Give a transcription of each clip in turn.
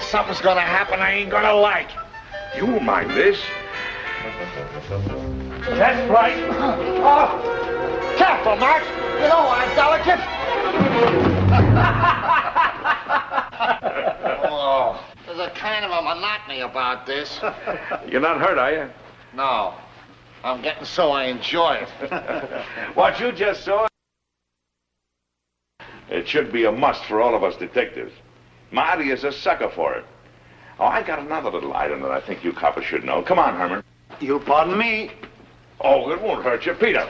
something's gonna happen I ain't gonna like. You won't mind this. That's right. Oh, careful, Max. You know I'm delicate. Oh, there's a kind of a monotony about this. You're not hurt, are you? No. I'm getting so I enjoy it. What you just saw, it should be a must for all of us detectives. Marty is a sucker for it. Oh, I got another little item that I think you coppers should know. Come on, Herman. You'll pardon me. Oh, it won't hurt you. Peter,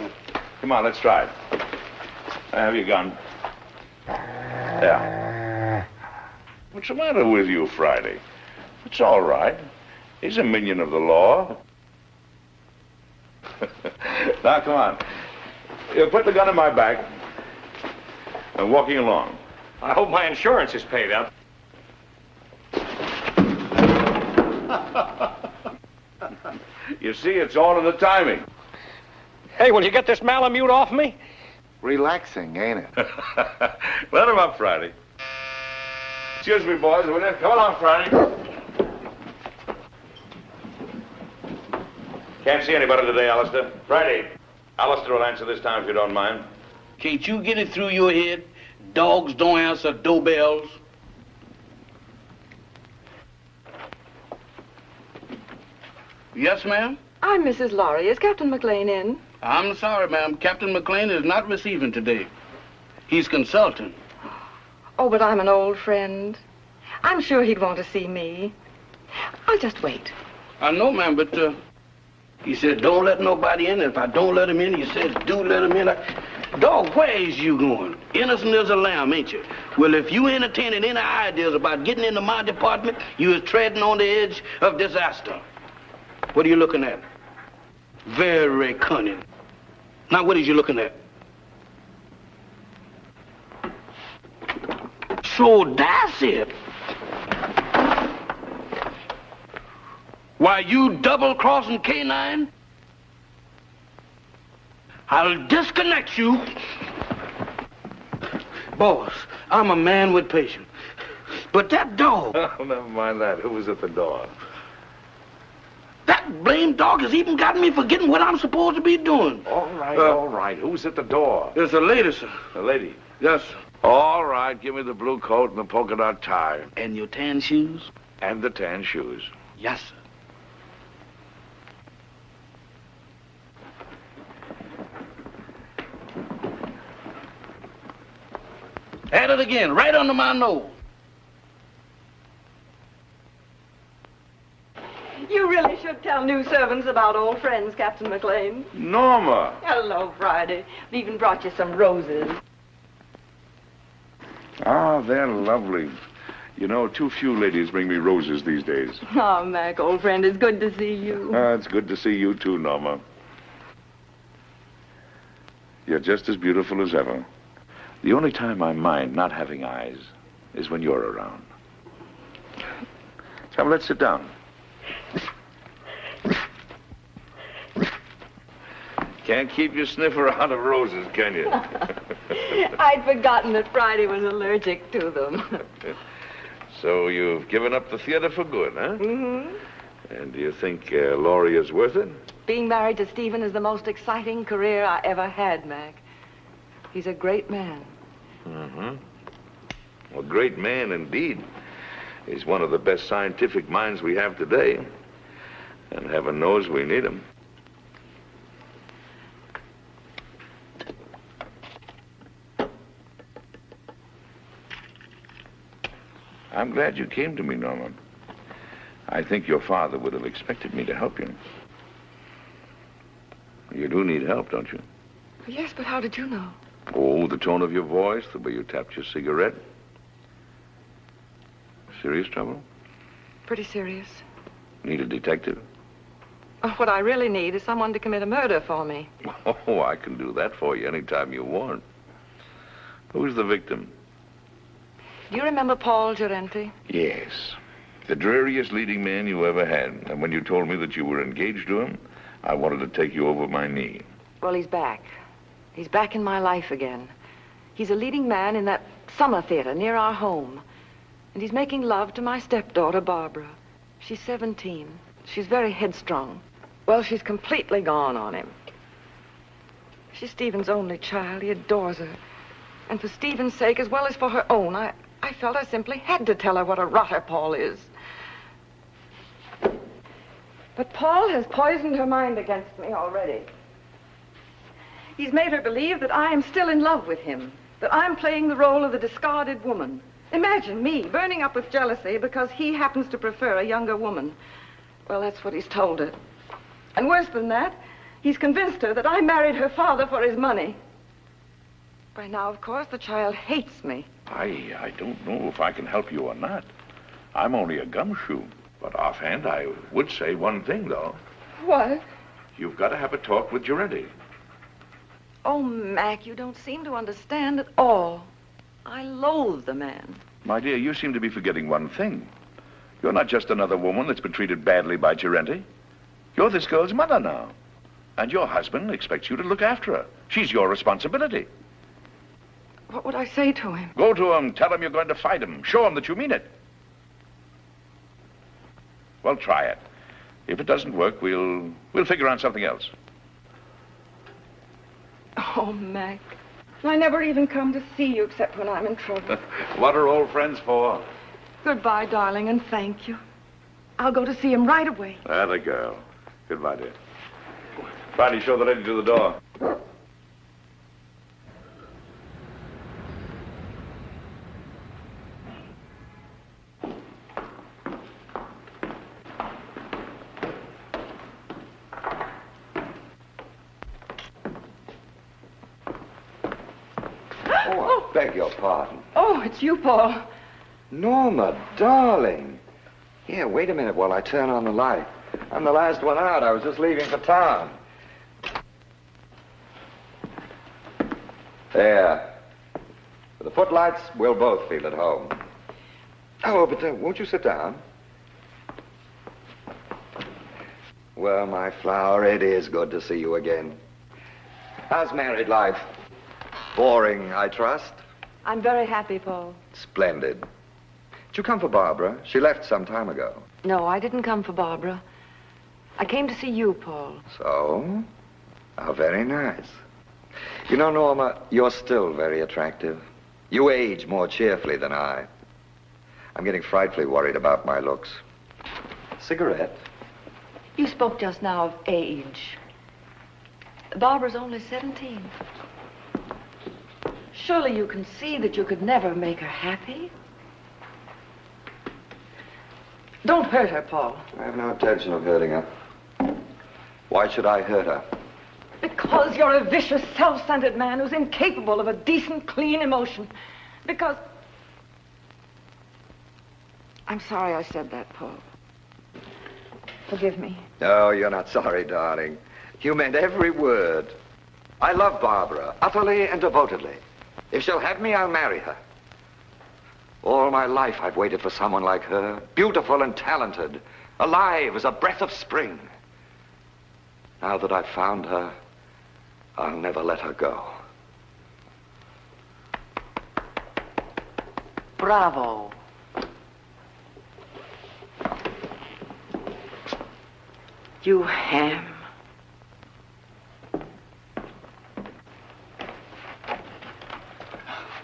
come on, let's try it. Have your gun. Yeah. What's the matter with you, Friday? It's all right. He's a minion of the law. Now, come on. You put the gun in my back. I'm walking along. I hope my insurance is paid up. You see, it's all in the timing. Hey, will you get this Malamute off me? Relaxing, ain't it? Let him up, Friday. Excuse me, boys, will you? Come along, Friday. Can't see anybody today, Alistair. Friday. Alistair will answer this time if you don't mind. Can't you get it through your head? Dogs don't answer doorbells. Yes, ma'am? I'm Mrs. Laurie. Is Captain McLean in? I'm sorry, ma'am. Captain McLean is not receiving today. He's consulting. Oh, but I'm an old friend. I'm sure he'd want to see me. I'll just wait. I know, ma'am, but he said don't let nobody in. If I don't let him in, he says do let him in. Dog, where is you going? Innocent as a lamb, ain't you? Well, if you entertaining any ideas about getting into my department, you is treading on the edge of disaster. What are you looking at? Very cunning. Now, what is you looking at? So that's it. Why, you double-crossing K9? I'll disconnect you. Boss, I'm a man with patience. But that dog... Oh, never mind that. Who was at the door? That blamed dog has even gotten me forgetting what I'm supposed to be doing. All right. Who's at the door? There's a lady, sir. A lady? Yes, sir. All right, give me the blue coat and the polka dot tie. And your tan shoes? And the tan shoes. Yes, sir. At it again, right under my nose. You really should tell new servants about old friends, Captain McLean. Norma! Hello, Friday. We even brought you some roses. Ah, they're lovely. You know, too few ladies bring me roses these days. Oh, Mac, old friend, it's good to see you. It's good to see you too, Norma. You're just as beautiful as ever. The only time I mind not having eyes is when you're around. Come, let's sit down. Can't keep your sniffer out of roses, can you? I'd forgotten that Friday was allergic to them. So you've given up the theater for good, huh? Mm-hmm. And do you think Laurie is worth it? Being married to Stephen is the most exciting career I ever had, Mac. He's a great man. Mm-hmm. A great man indeed. He's one of the best scientific minds we have today. And heaven knows we need him. I'm glad you came to me, Norma. I think your father would have expected me to help you. You do need help, don't you? Yes, but how did you know? Oh, the tone of your voice, the way you tapped your cigarette. Serious trouble? Pretty serious. Need a detective? What I really need is someone to commit a murder for me. Oh, I can do that for you anytime you want. Who's the victim? Do you remember Paul Gerenti? Yes. The dreariest leading man you ever had. And when you told me that you were engaged to him, I wanted to take you over my knee. Well, he's back. He's back in my life again. He's a leading man in that summer theater near our home. And he's making love to my stepdaughter, Barbara. She's 17. She's very headstrong. Well, she's completely gone on him. She's Stephen's only child. He adores her. And for Stephen's sake, as well as for her own, I felt I simply had to tell her what a rotter Paul is. But Paul has poisoned her mind against me already. He's made her believe that I am still in love with him, that I'm playing the role of the discarded woman. Imagine me burning up with jealousy because he happens to prefer a younger woman. Well, that's what he's told her. And worse than that, he's convinced her that I married her father for his money. By now, of course, the child hates me. I don't know if I can help you or not. I'm only a gumshoe. But offhand, I would say one thing, though. What? You've got to have a talk with Giretti. Oh, Mac, you don't seem to understand at all. I loathe the man. My dear, you seem to be forgetting one thing. You're not just another woman that's been treated badly by Giretti. You're this girl's mother now. And your husband expects you to look after her. She's your responsibility. What would I say to him? Go to him, tell him you're going to fight him. Show him that you mean it. Well, try it. If it doesn't work, we'll figure on something else. Oh, Mac. I never even come to see you except when I'm in trouble. What are old friends for? Goodbye, darling, and thank you. I'll go to see him right away. Atta girl. Goodbye, dear. Friday, show the lady to the door. Oh, I beg your pardon. Oh, it's you, Paul. Norma, darling. Here, wait a minute while I turn on the light. I'm the last one out. I was just leaving for town. There. With the footlights, we'll both feel at home. Oh, but won't you sit down? Well, my flower, it is good to see you again. How's married life? Boring, I trust? I'm very happy, Paul. Splendid. Did you come for Barbara? She left some time ago. No, I didn't come for Barbara. I came to see you, Paul. So? How very nice. You know, Norma, you're still very attractive. You age more cheerfully than I. I'm getting frightfully worried about my looks. Cigarette? You spoke just now of age. Barbara's only 17. Surely you can see that you could never make her happy. Don't hurt her, Paul. I have no intention of hurting her. Why should I hurt her? Because you're a vicious, self-centered man who's incapable of a decent, clean emotion. Because... I'm sorry I said that, Paul. Forgive me. No, you're not sorry, darling. You meant every word. I love Barbara, utterly and devotedly. If she'll have me, I'll marry her. All my life I've waited for someone like her, beautiful and talented, alive as a breath of spring. Now that I've found her, I'll never let her go. Bravo. You ham.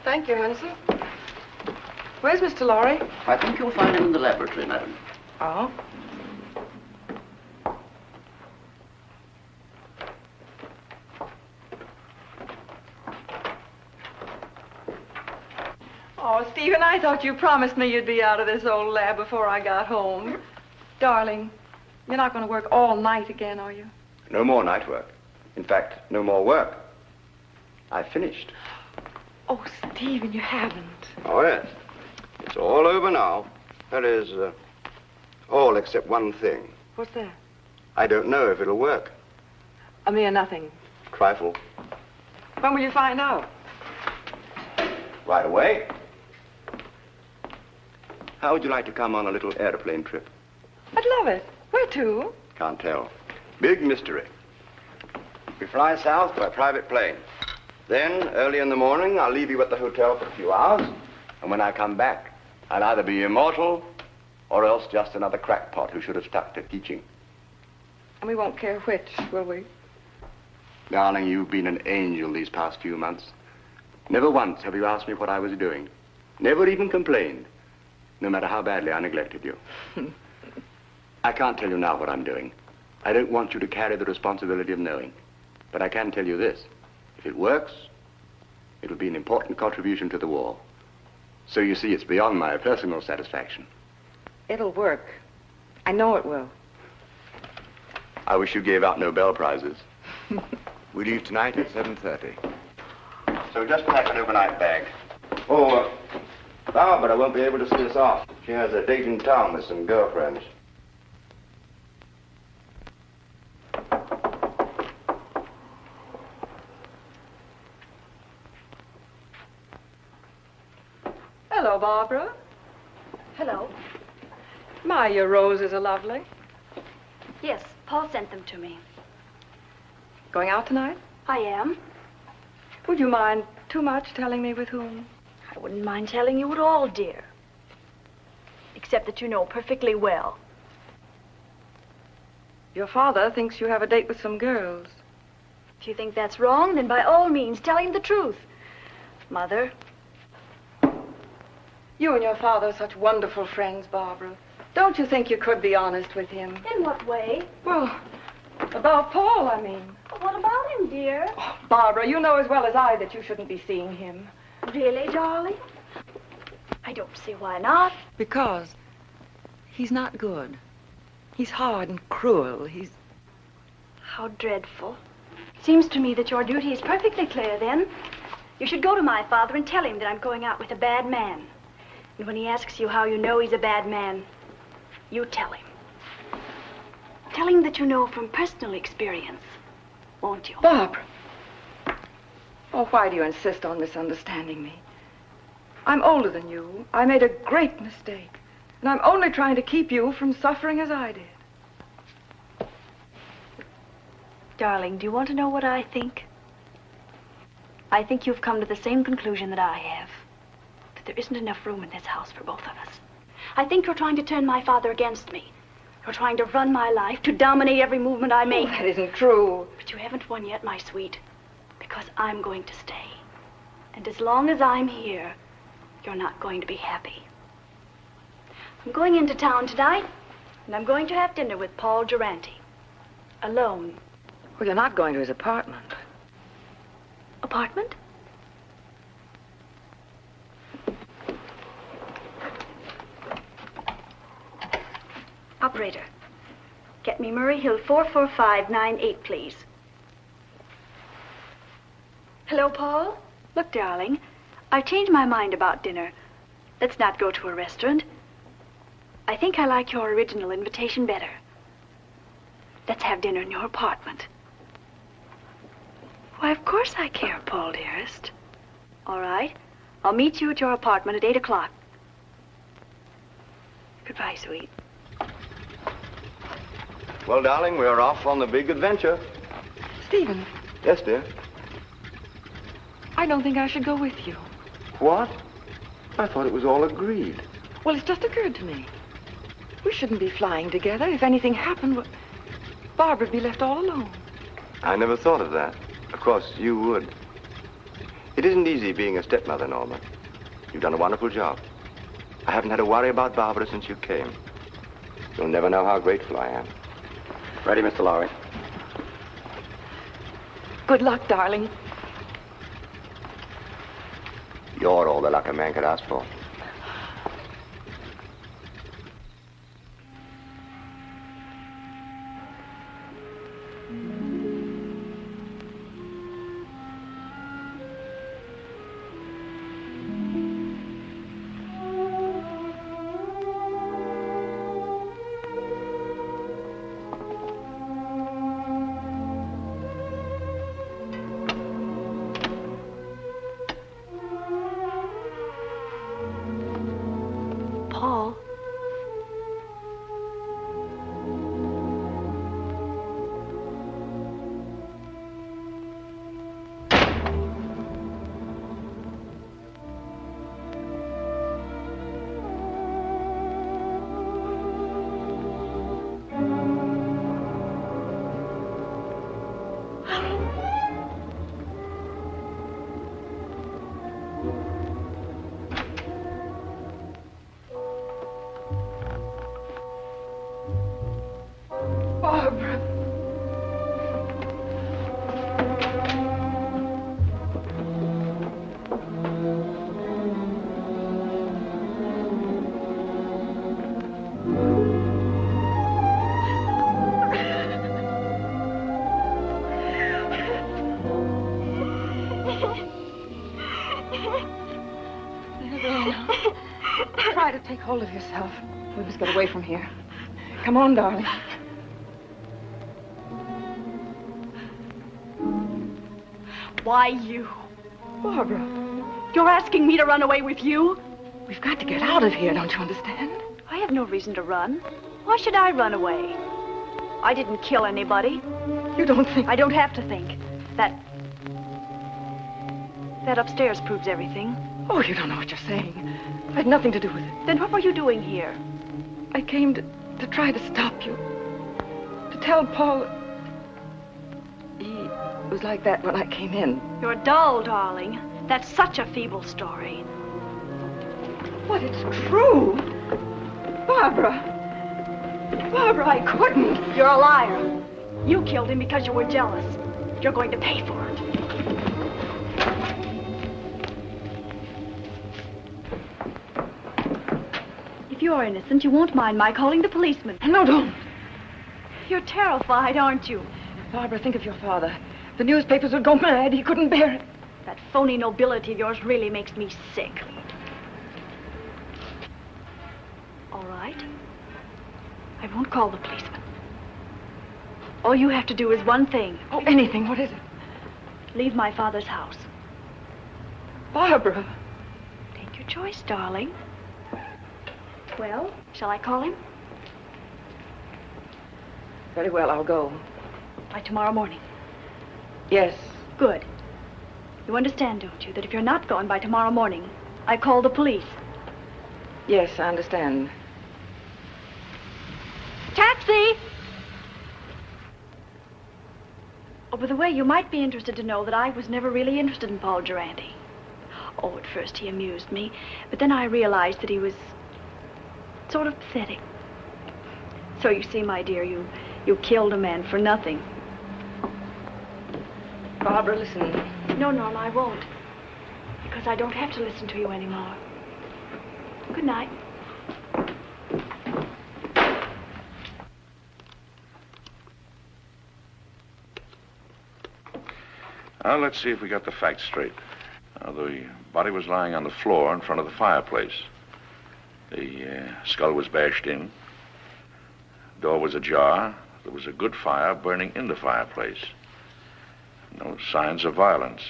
Thank you, Hanson. Where's Mr. Lorry? I think you'll find him in the laboratory, madam. Oh? Oh, Stephen, I thought you promised me you'd be out of this old lab before I got home. Darling, you're not going to work all night again, are you? No more night work. In fact, no more work. I've finished. Oh, Stephen, you haven't. Oh, yes. It's all over now. That is, all except one thing. What's that? I don't know if it'll work. A mere nothing. Trifle. When will you find out? Right away. How would you like to come on a little airplane trip? I'd love it. Where to? Can't tell. Big mystery. We fly south by private plane. Then, early in the morning, I'll leave you at the hotel for a few hours. And when I come back, I'll either be immortal or else just another crackpot who should have stuck to teaching. And we won't care which, will we? Darling, you've been an angel these past few months. Never once have you asked me what I was doing. Never even complained, no matter how badly I neglected you. I can't tell you now what I'm doing. I don't want you to carry the responsibility of knowing. But I can tell you this. If it works, it will be an important contribution to the war. So you see, it's beyond my personal satisfaction. It'll work. I know it will. I wish you gave out Nobel Prizes. We leave tonight at 7:30. So just pack an overnight bag. Oh, Barbara won't be able to see us off. She has a date in town with some girlfriends. Hello, Barbara. Hello. My, your roses are lovely. Yes, Paul sent them to me. Going out tonight? I am. Would you mind too much telling me with whom? I wouldn't mind telling you at all, dear. Except that you know perfectly well. Your father thinks you have a date with some girls. If you think that's wrong, then by all means, tell him the truth. Mother. You and your father are such wonderful friends, Barbara. Don't you think you could be honest with him? In what way? Well, about Paul, I mean. What about him, dear? Oh, Barbara, you know as well as I that you shouldn't be seeing him. Really, darling? I don't see why not. Because he's not good. He's hard and cruel. He's... How dreadful. Seems to me that your duty is perfectly clear, then. You should go to my father and tell him that I'm going out with a bad man. And when he asks you how you know he's a bad man, you tell him. Tell him that you know from personal experience, won't you? Barbara. Oh, why do you insist on misunderstanding me? I'm older than you. I made a great mistake. And I'm only trying to keep you from suffering as I did. Darling, do you want to know what I think? I think you've come to the same conclusion that I have. That there isn't enough room in this house for both of us. I think you're trying to turn my father against me. You're trying to run my life, to dominate every movement I make. Oh, that isn't true. But you haven't won yet, my sweet. Because I'm going to stay. And as long as I'm here, you're not going to be happy. I'm going into town tonight, and I'm going to have dinner with Paul Durante. Alone. Well, you're not going to his apartment. Apartment? Operator, get me Murray Hill 44598, please. Hello, Paul? Look, darling, I've changed my mind about dinner. Let's not go to a restaurant. I think I like your original invitation better. Let's have dinner in your apartment. Why, of course I care, Paul, dearest. All right. I'll meet you at your apartment at 8 o'clock. Goodbye, sweet. Well, darling, we're off on the big adventure. Stephen. Yes, dear. I don't think I should go with you. What? I thought it was all agreed. Well, it's just occurred to me. We shouldn't be flying together. If anything happened, well, Barbara'd be left all alone. I never thought of that. Of course, you would. It isn't easy being a stepmother, Norma. You've done a wonderful job. I haven't had to worry about Barbara since you came. You'll never know how grateful I am. Ready, Mr. Lowry? Good luck, darling. You're all the luck a man could ask for. Barbara. Try to take hold of yourself. We must get away from here. Come on, darling. Why you? Barbara. You're asking me to run away with you? We've got to get out of here, don't you understand? I have no reason to run. Why should I run away? I didn't kill anybody. You don't think... I don't have to think. That upstairs proves everything. Oh, you don't know what you're saying. I had nothing to do with it. Then what were you doing here? I came to try to stop you. To tell Paul... He was like that when I came in. You're dull, darling. That's such a feeble story. But it's true. Barbara. Barbara, I couldn't. You're a liar. You killed him because you were jealous. You're going to pay for it. If you're innocent, you won't mind my calling the policeman. No, don't. You're terrified, aren't you? Barbara, think of your father. The newspapers would go mad. He couldn't bear it. That phony nobility of yours really makes me sick. All right. I won't call the policeman. All you have to do is one thing. Oh, anything. What is it? Leave my father's house. Barbara. Take your choice, darling. Well, shall I call him? Very well, I'll go. By tomorrow morning. Yes. Good. You understand, don't you, that if you're not gone by tomorrow morning, I call the police? Yes, I understand. Taxi! Oh, by the way, you might be interested to know that I was never really interested in Paul Durante. Oh, at first he amused me, but then I realized that he was sort of pathetic. So you see, my dear, you killed a man for nothing. Barbara, listen. No, Norma, I won't. Because I don't have to listen to you anymore. Good night. Now, let's see if we got the facts straight. The body was lying on the floor in front of the fireplace. The skull was bashed in. Door was ajar. There was a good fire burning in the fireplace. No signs of violence.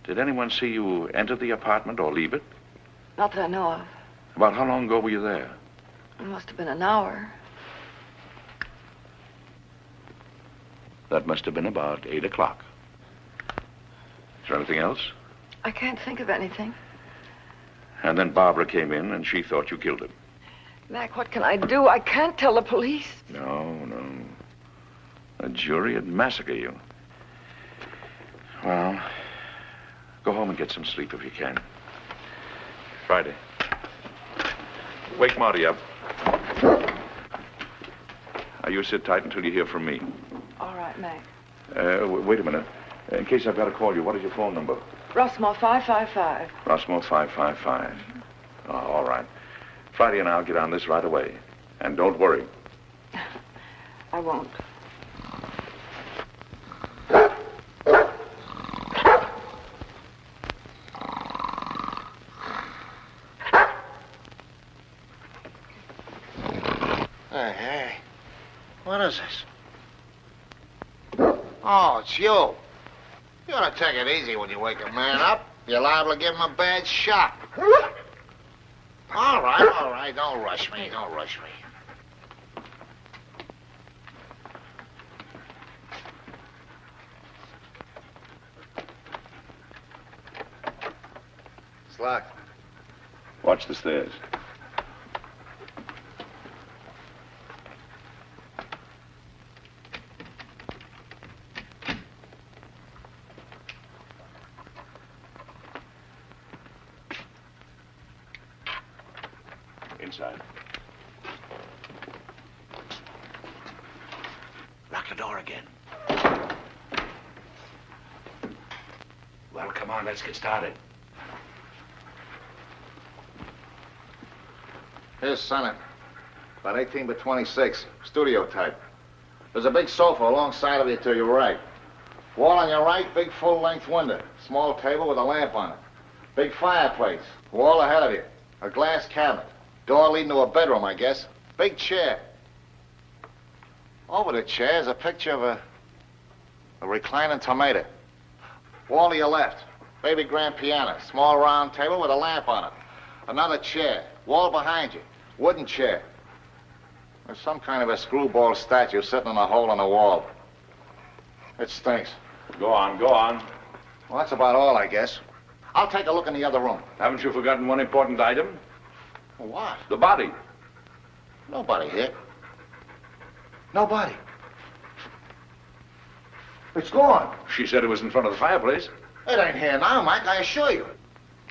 Did anyone see you enter the apartment or leave it? Not that I know of. About how long ago were you there? It must have been an hour. That must have been about 8 o'clock. Is there anything else? I can't think of anything. And then Barbara came in and she thought you killed him. Mac, what can I do? I can't tell the police. No. A jury would massacre you. Well, go home and get some sleep if you can. Friday. Wake Marty up. Now, you sit tight until you hear from me. All right, Mac. Wait a minute. In case I've got to call you, what is your phone number? Rossmore 555. Rossmore 555. Oh, all right. Friday and I'll get on this right away. And don't worry. I won't. Hey. What is this? Oh, it's you. You ought to take it easy when you wake a man up. You're liable to give him a bad shock. All right. Don't rush me. It's locked. Watch the stairs. inside. Lock the door again. Well, come on, let's get started. Here's Senate. About 18 by 26. Studio type. There's a big sofa alongside of you to your right. Wall on your right, big full-length window. Small table with a lamp on it. Big fireplace. Wall ahead of you. A glass cabinet. Door leading to a bedroom, I guess. Big chair. Over the chair is a picture of a reclining tomato. Wall to your left. Baby grand piano. Small round table with a lamp on it. Another chair. Wall behind you. Wooden chair. There's some kind of a screwball statue sitting in a hole in the wall. It stinks. Go on, go on. Well, that's about all, I guess. I'll take a look in the other room. Haven't you forgotten one important item? What? The body. Nobody here. Nobody. It's gone. She said it was in front of the fireplace. It ain't here now, Mike, I assure you.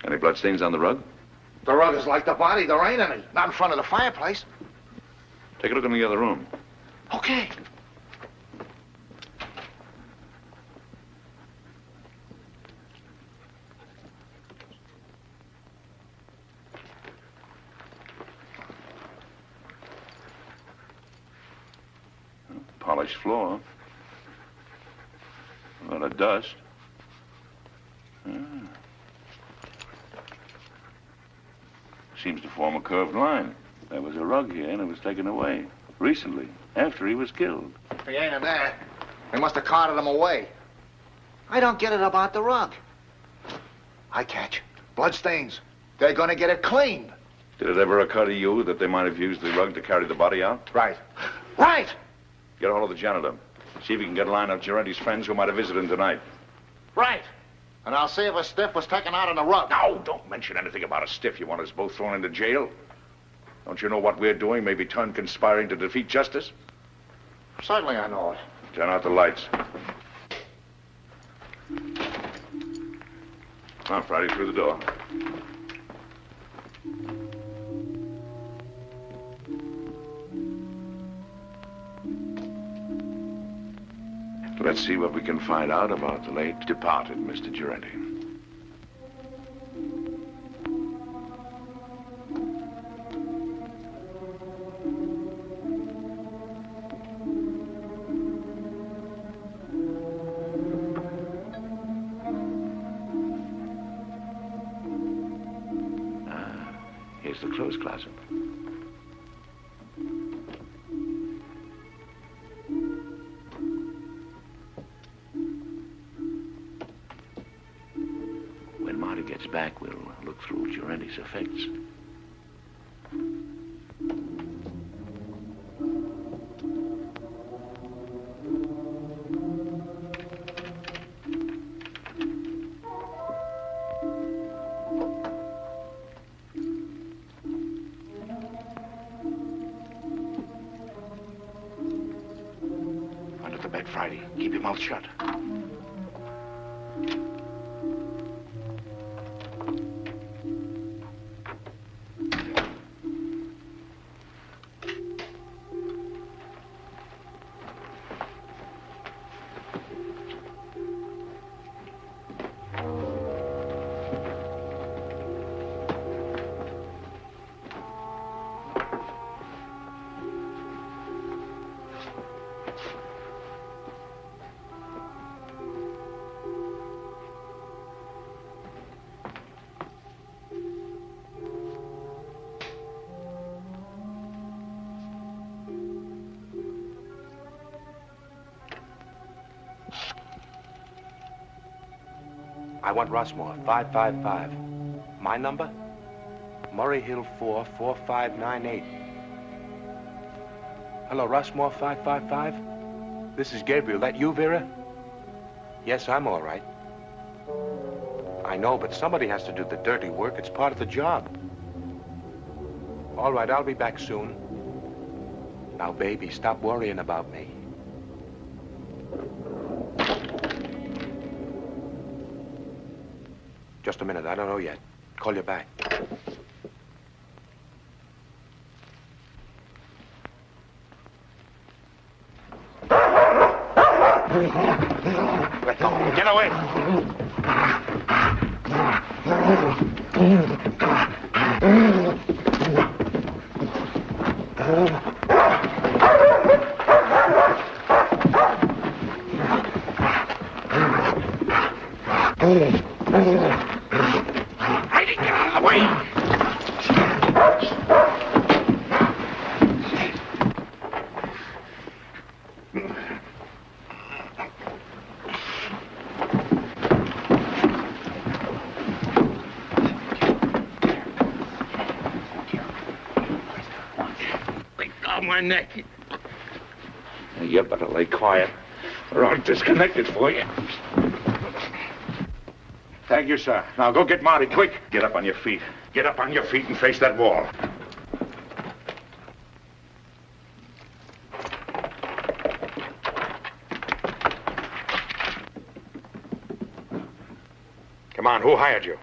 Any bloodstains on the rug? The rug is like the body. There ain't any. Not in front of the fireplace. Take a look in the other room. Okay. Polished floor. A lot of dust. Seems to form a curved line. There was a rug here and it was taken away. Recently, after he was killed. If he ain't in there, they must have carted him away. I don't get it about the rug. I catch. Bloodstains. They're gonna get it cleaned. Did it ever occur to you that they might have used the rug to carry the body out? Right. Right! Get a hold of the janitor. See if you can get a line of Girenti's friends who might have visited him tonight. Right. And I'll see if a stiff was taken out on the rug. No, don't mention anything about a stiff. You want us both thrown into jail? Don't you know what we're doing may be turned conspiring to defeat justice? Certainly I know it. Turn out the lights. Now, Friday, through the door. Let's see what we can find out about the late departed Mr. Girenti. Here's the clothes closet. When Marty gets back, we'll look through Girenti's effects. Under the bed, Friday. Keep your mouth shut. I want Rossmore, 555. My number? Murray Hill 4, 4598. Hello, Rossmore, 555? This is Gabriel. That you, Vera? Yes, I'm all right. I know, but somebody has to do the dirty work. It's part of the job. All right, I'll be back soon. Now, baby, stop worrying about me. Just a minute, I don't know yet. Call you back. Let go. Get away. Heidi, get out of the way. My neck. You better lay quiet, or I'll disconnect it for you. Thank you, sir. Now go get Marty, quick. Get up on your feet. Get up on your feet and face that wall. Come on, who hired you?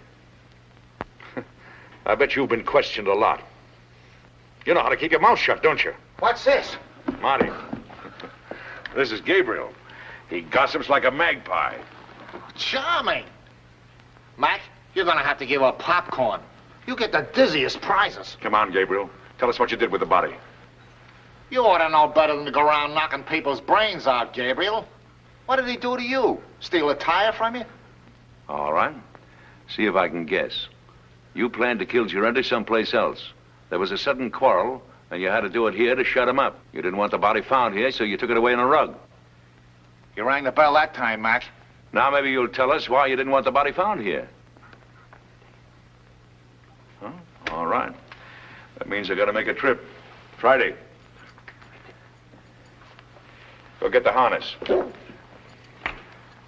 I bet you've been questioned a lot. You know how to keep your mouth shut, don't you? What's this? Marty, this is Gabriel. He gossips like a magpie. Charming. Mac, you're gonna have to give up popcorn. You get the dizziest prizes. Come on, Gabriel. Tell us what you did with the body. You ought to know better than to go around knocking people's brains out, Gabriel. What did he do to you? Steal a tire from you? All right. See if I can guess. You planned to kill Girente someplace else. There was a sudden quarrel, and you had to do it here to shut him up. You didn't want the body found here, so you took it away in a rug. You rang the bell that time, Mac. Now maybe you'll tell us why you didn't want the body found here. Huh? All right. That means I gotta make a trip. Friday. Go get the harness.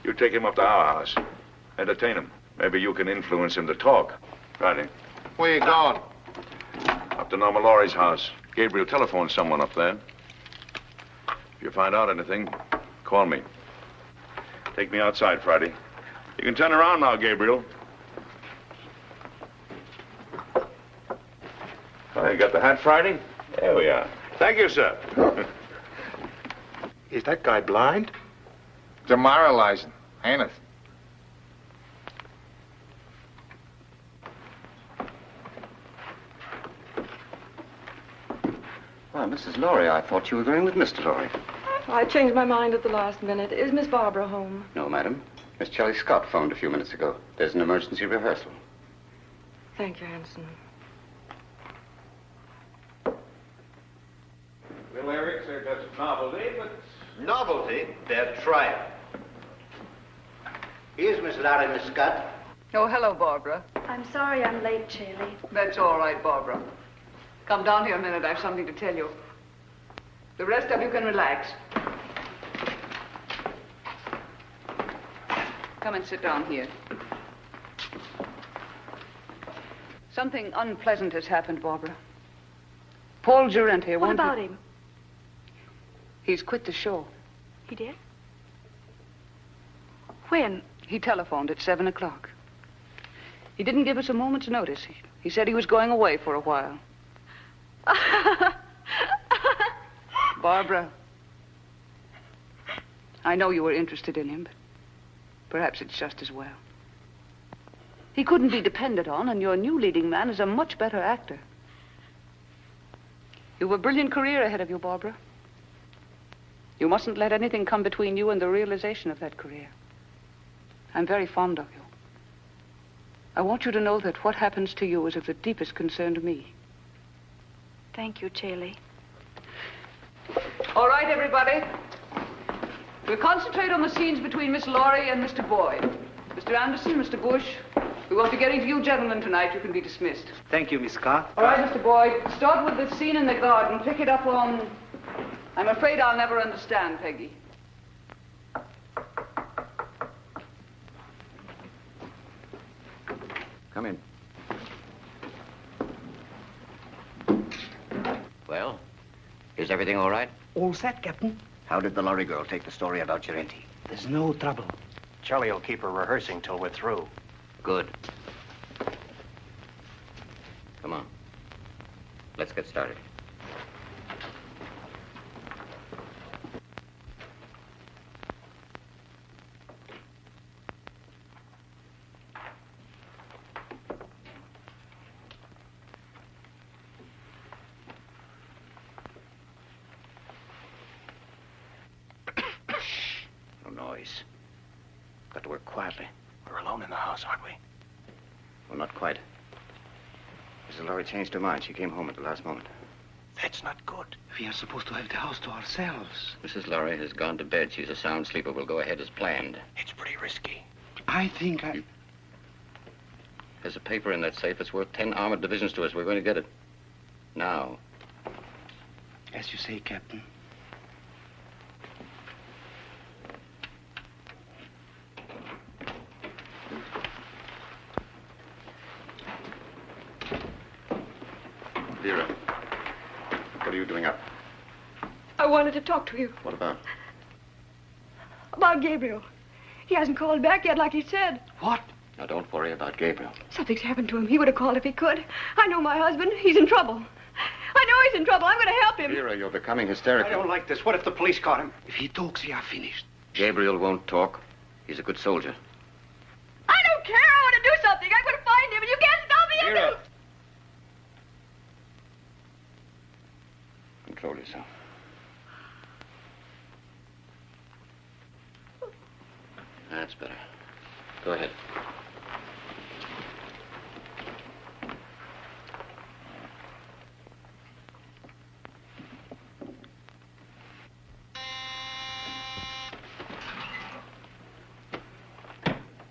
You take him up to our house. Entertain him. Maybe you can influence him to talk. Friday. Where you going? Up to Norma Laurie's house. Gabriel telephoned someone up there. If you find out anything, call me. Take me outside, Friday. You can turn around now, Gabriel. Oh, you got the hat, Friday? There we are. Thank you, sir. Is that guy blind? Demoralizing, ain't it? Well, Mrs. Laurie, I thought you were going with Mr. Laurie. I changed my mind at the last minute. Is Miss Barbara home? No, madam. Miss Shelley Scott phoned a few minutes ago. There's an emergency rehearsal. Thank you, Hanson. The lyrics are just novelty, but... Novelty? They're trial. Here's Miss Larry, Miss Scott. Oh, hello, Barbara. I'm sorry I'm late, Shirley. That's all right, Barbara. Come down here a minute. I have something to tell you. The rest of you can relax. Come and sit down here. Something unpleasant has happened, Barbara. Paul Girente What about him? He's quit the show. He did? When? He telephoned at 7 o'clock. He didn't give us a moment's notice. He said he was going away for a while. Barbara, I know you were interested in him, but perhaps it's just as well. He couldn't be depended on, and your new leading man is a much better actor. You have a brilliant career ahead of you, Barbara. You mustn't let anything come between you and the realization of that career. I'm very fond of you. I want you to know that what happens to you is of the deepest concern to me. Thank you, Shirley. All right, everybody. We'll concentrate on the scenes between Miss Laurie and Mr. Boyd. Mr. Anderson, Mr. Bush, we won't be getting to you gentlemen tonight. You can be dismissed. Thank you, Miss Scott. All right, Mr. Boyd, start with the scene in the garden. Pick it up on... I'm afraid I'll never understand, Peggy. Come in. Well, is everything all right? All set, Captain. How did the lorry girl take the story about Girente? There's no trouble. Shelley will keep her rehearsing till we're through. Good. Come on. Let's get started. noise. Got to work quietly. We're alone in the house, aren't we? Well, not quite. Mrs. Laurie changed her mind. She came home at the last moment. That's not good. We are supposed to have the house to ourselves. Mrs. Laurie has gone to bed. She's a sound sleeper. We'll go ahead as planned. It's pretty risky. I think There's a paper in that safe. It's worth 10 armored divisions to us. We're going to get it. Now. As you say, Captain. Vera, what are you doing up? I wanted to talk to you What about? about Gabriel. He hasn't called back yet like he said. What? Now, don't worry about Gabriel. Something's happened to him. He would have called if he could. I know my husband. He's in trouble. I know he's in trouble. I'm going to help him. Vera, you're becoming hysterical. I don't like this. What if the police caught him? If he talks, we are finished. Gabriel won't talk. He's a good soldier. I don't care. I want to do something. I'm going to find him, and you can't stop me. Vera! Control yourself. That's better. Go ahead.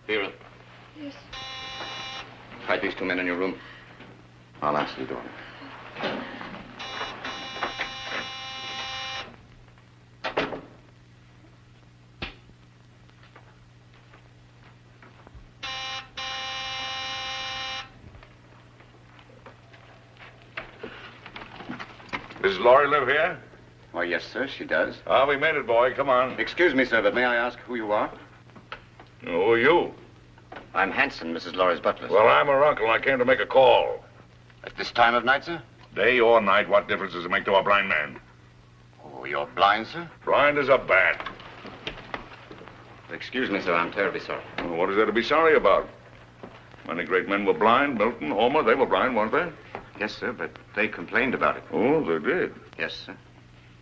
Vera. Yes. Hide these two men in your room. I'll answer the door. Does Laurie live here? Why, yes, sir, she does. Ah, we made it, boy. Come on. Excuse me, sir, but may I ask who you are? Who are you? I'm Hanson, Mrs. Laurie's butler. Well, I'm her uncle, and I came to make a call. At this time of night, sir? Day or night, what difference does it make to a blind man? Oh, you're blind, sir? Blind as a bat. Excuse me, sir. I'm terribly sorry. Well, what is there to be sorry about? Many great men were blind. Milton, Homer, they were blind, weren't they? Yes, sir, but they complained about it. Oh, they did. Yes, sir.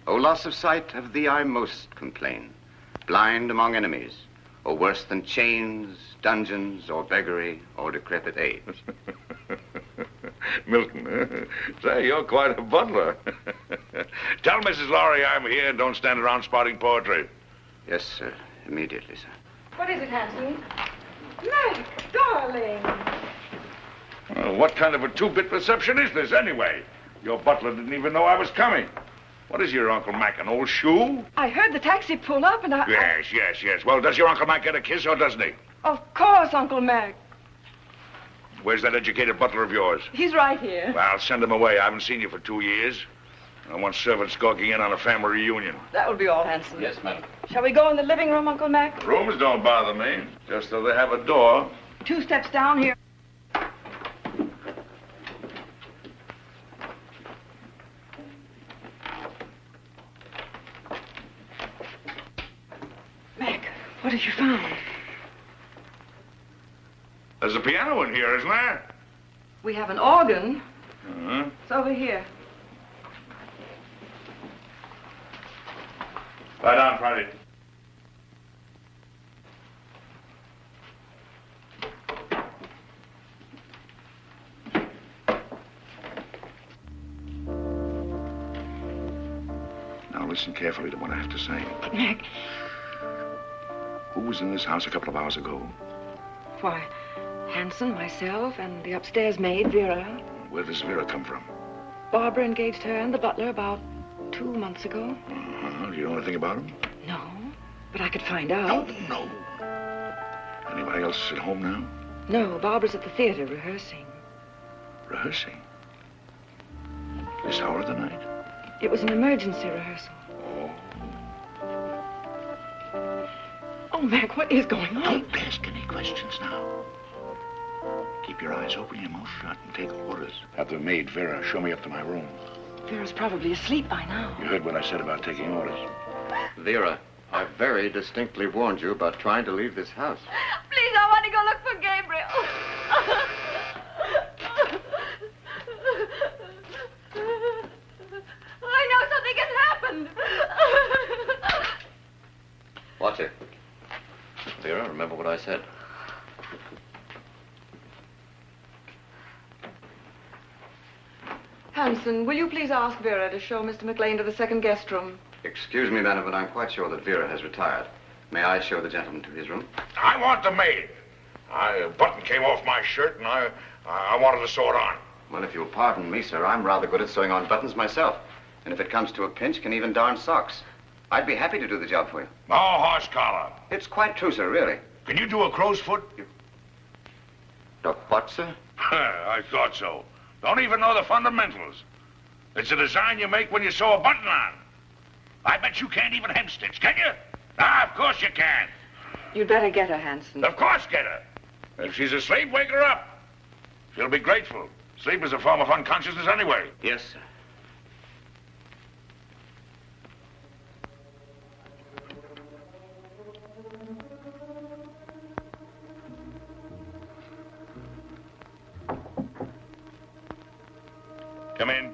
Oh, loss of sight, of thee I most complain. Blind among enemies, or worse than chains, dungeons, or beggary, or decrepit age. Milton, say, you're quite a butler. Tell Mrs. Laurie I'm here and don't stand around spouting poetry. Yes, sir. Immediately, sir. What is it, Hanson? Meg, darling. What kind of a two-bit reception is this, anyway? Your butler didn't even know I was coming. What is your Uncle Mac, an old shoe? I heard the taxi pull up and I... Yes. Well, does your Uncle Mac get a kiss or doesn't he? Of course, Uncle Mac. Where's that educated butler of yours? He's right here. Well, send him away. I haven't seen you for 2 years. I want servants skulking in on a family reunion. That will be all, Hanson. Yes, madam. Shall we go in the living room, Uncle Mac? Rooms don't bother me, just so they have a door. 2 steps down here. Mac, what have you found? There's a piano in here, isn't there? We have an organ. Uh-huh. It's over here. Lie down, Friday. Now listen carefully to what I have to say. But, Mac... Who was in this house a couple of hours ago? Why, Hanson, myself, and the upstairs maid, Vera. Where does Vera come from? Barbara engaged her and the butler about 2 months ago. Uh-huh. Do you know anything about him? No, but I could find out. No. Anybody else at home now? No, Barbara's at the theater rehearsing. Rehearsing? This hour of the night? It was an emergency rehearsal. Oh, Mac, what is going on? Don't ask any questions now. Keep your eyes open, your mouth shut, and take orders. Have the maid, Vera, show me up to my room. Vera's probably asleep by now. You heard what I said about taking orders. Vera, I very distinctly warned you about trying to leave this house. Please, I want to go look for Gabriel. I know something has happened. Watch her. Vera, remember what I said. Hanson, will you please ask Vera to show Mr. McLean to the second guest room? Excuse me, madam, but I'm quite sure that Vera has retired. May I show the gentleman to his room? I want the maid. A button came off my shirt, and I wanted to sew it on. Well, if you'll pardon me, sir, I'm rather good at sewing on buttons myself. And if it comes to a pinch, can even darn socks. I'd be happy to do the job for you. No horse collar. It's quite true, sir, really. Can you do a crow's foot? A what, sir? I thought so. Don't even know the fundamentals. It's a design you make when you sew a button on. I bet you can't even hem stitch, can you? Ah, of course you can. You'd better get her, Hanson. Of course get her. If she's asleep, wake her up. She'll be grateful. Sleep is a form of unconsciousness anyway. Yes, sir. Come in.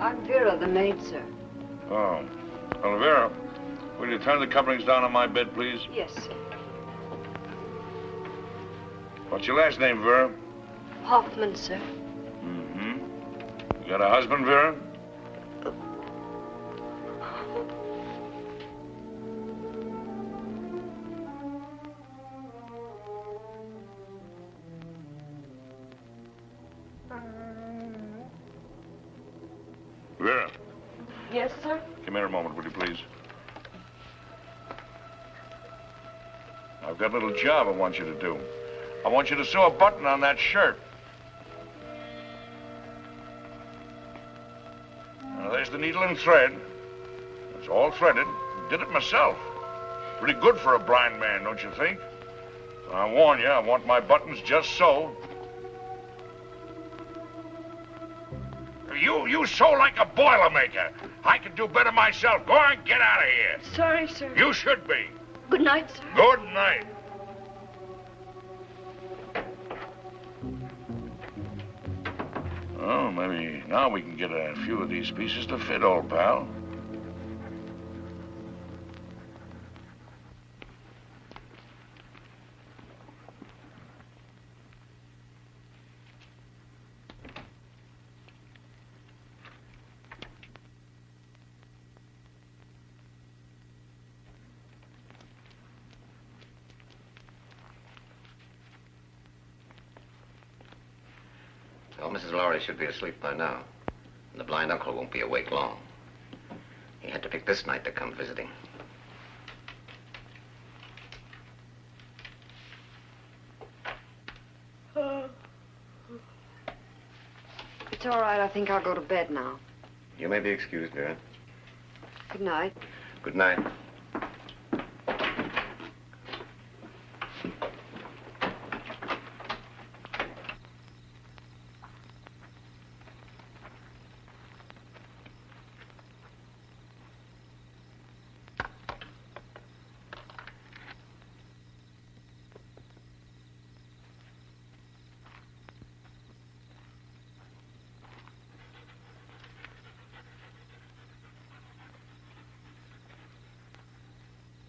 I'm Vera, the maid, sir. Oh. Well, Vera, will you turn the coverings down on my bed, please? Yes, sir. What's your last name, Vera? Hoffman, sir. Mm-hmm. You got a husband, Vera? Vera, Yes, sir. come here a moment, will you, please? I've got a little job I want you to do. I want you to sew a button on that shirt. Now, there's the needle and thread. It's all threaded. Did it myself. Pretty good for a blind man, don't you think? I warn you, I want my buttons just so. You sew like a Boilermaker. I can do better myself. Go on, get out of here. Sorry, sir. You should be. Good night, sir. Good night. Oh, maybe now we can get a few of these pieces to fit, old pal. Well, Mrs. Lowry should be asleep by now. And the blind uncle won't be awake long. He had to pick this night to come visiting. It's all right. I think I'll go to bed now. You may be excused, Vera. Good night. Good night.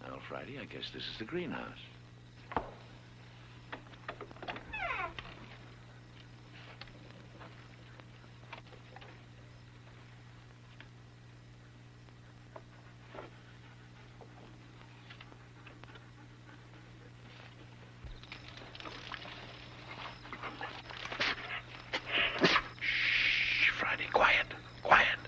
Well, Friday, I guess this is the greenhouse. Shh, Friday, quiet, quiet.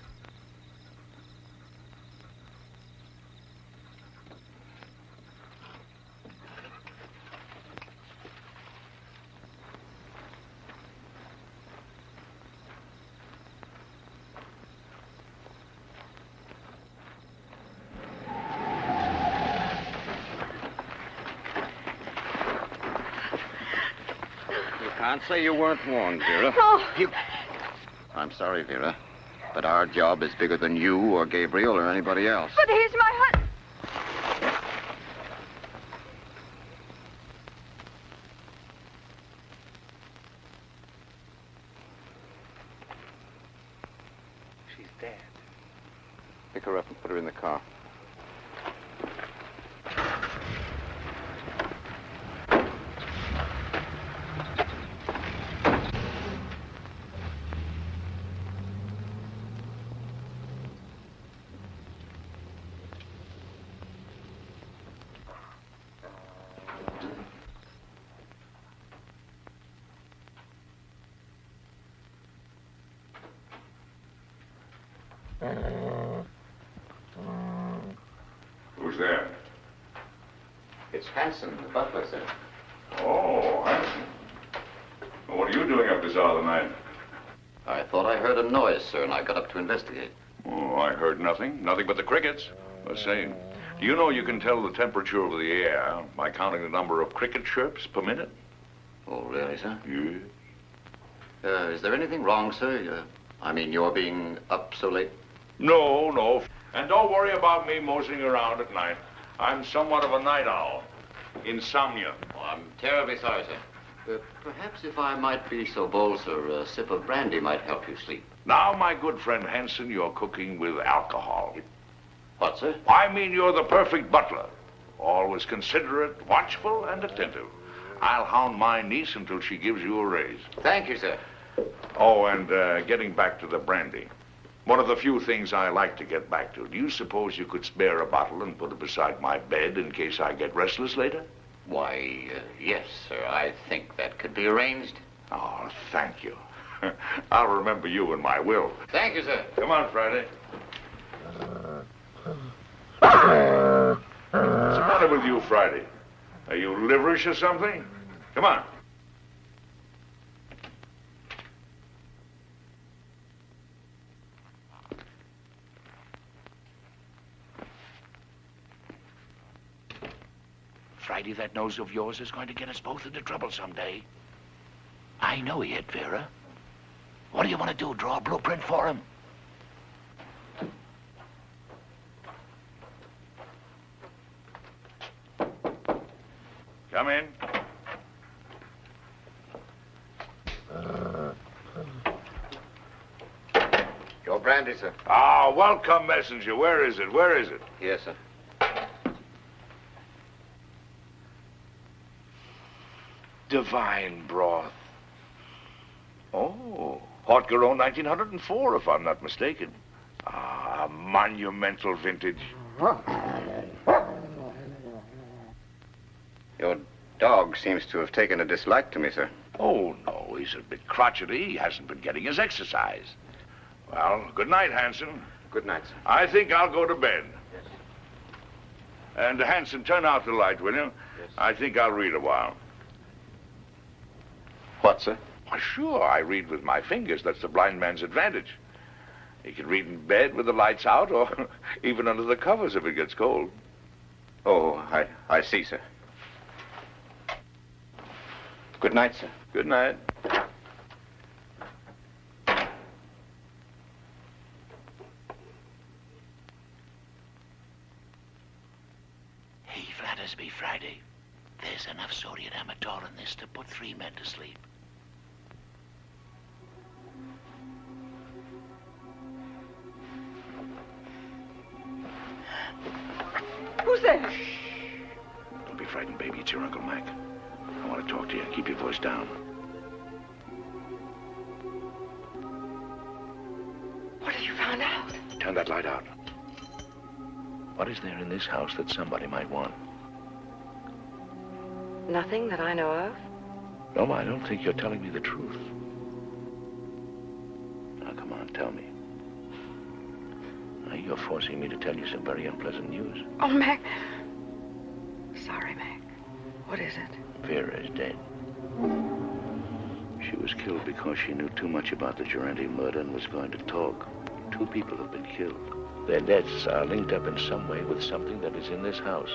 Can't say you weren't warned, Vera. No. I'm sorry, Vera, but our job is bigger than you or Gabriel or anybody else. But he's my husband. She's dead. Pick her up and put her in the car. Who's there? It's Hanson, the butler, sir. Oh, Hanson. What are you doing up this hour of the night? I thought I heard a noise, sir, and I got up to investigate. Oh, I heard nothing. Nothing but the crickets. Let's see. Do you know you can tell the temperature of the air by counting the number of cricket chirps per minute? Oh, really, sir? Yes. Is there anything wrong, sir? I mean, you're being up so late? No, no. And don't worry about me moseying around at night. I'm somewhat of a night owl. Insomnia. Oh, I'm terribly sorry, sir. Perhaps if I might be so bold, sir, a sip of brandy might help you sleep. Now, my good friend Hanson, you're cooking with alcohol. What, sir? I mean, you're the perfect butler. Always considerate, watchful, and attentive. I'll hound my niece until she gives you a raise. Thank you, sir. Oh, and getting back to the brandy. One of the few things I like to get back to. Do you suppose you could spare a bottle and put it beside my bed in case I get restless later? Why, yes, sir. I think that could be arranged. Oh, thank you. I'll remember you in my will. Thank you, sir. Come on, Friday. What's the matter with you, Friday? Are you liverish or something? Come on. Friday, that nose of yours is going to get us both into trouble someday. I know he hit Vera. What do you want to do, draw a blueprint for him? Come in. Your brandy, sir. Ah, welcome, messenger. Where is it? Where is it? Yes, sir. Divine broth. Oh, Haute-Garonne 1904, if I'm not mistaken. Ah, monumental vintage. Your dog seems to have taken a dislike to me, sir. Oh, no, he's a bit crotchety. He hasn't been getting his exercise. Well, good night, Hanson. Good night, sir. I think I'll go to bed. Yes. And, Hanson, turn out the light, will you? Yes. I think I'll read a while. What, sir? Why, sure, I read with my fingers. That's the blind man's advantage. He can read in bed with the lights out or even under the covers if it gets cold. Oh, I see, sir. Good night, sir. Good night. He flatters me, Friday. There's enough sodium amytal in this to put 3 men to sleep. Who's there? Don't be frightened, baby. It's your Uncle Mac. I want to talk to you. Keep your voice down. What have you found out? Turn that light out. What is there in this house that somebody might want? Nothing that I know of. No, I don't think you're telling me the truth. Now, come on, tell me. Now, you're forcing me to tell you some very unpleasant news. Oh, Mac. Sorry, Mac. What is it? Vera is dead. She was killed because she knew too much about the Durante murder and was going to talk. 2 people have been killed. Their deaths are linked up in some way with something that is in this house.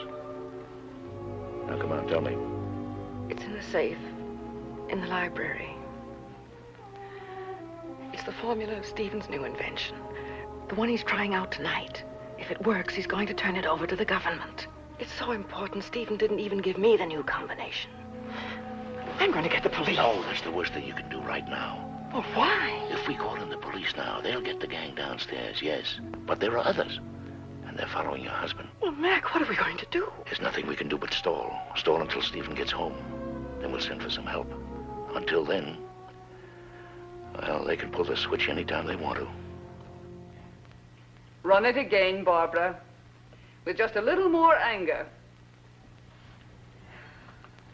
Now, come on, tell me. It's in the safe. In the library. It's the formula of Stephen's new invention. The one he's trying out tonight. If it works, he's going to turn it over to the government. It's so important, Stephen didn't even give me the new combination. I'm going to get the police. No, that's the worst thing you can do right now. Well, why? If we call in the police now, they'll get the gang downstairs, yes. But there are others. And they're following your husband. Well, Mac, what are we going to do? There's nothing we can do but stall. Stall until Stephen gets home. Then we'll send for some help. Until then, well, they can pull the switch anytime they want to. Run it again, Barbara. With just a little more anger.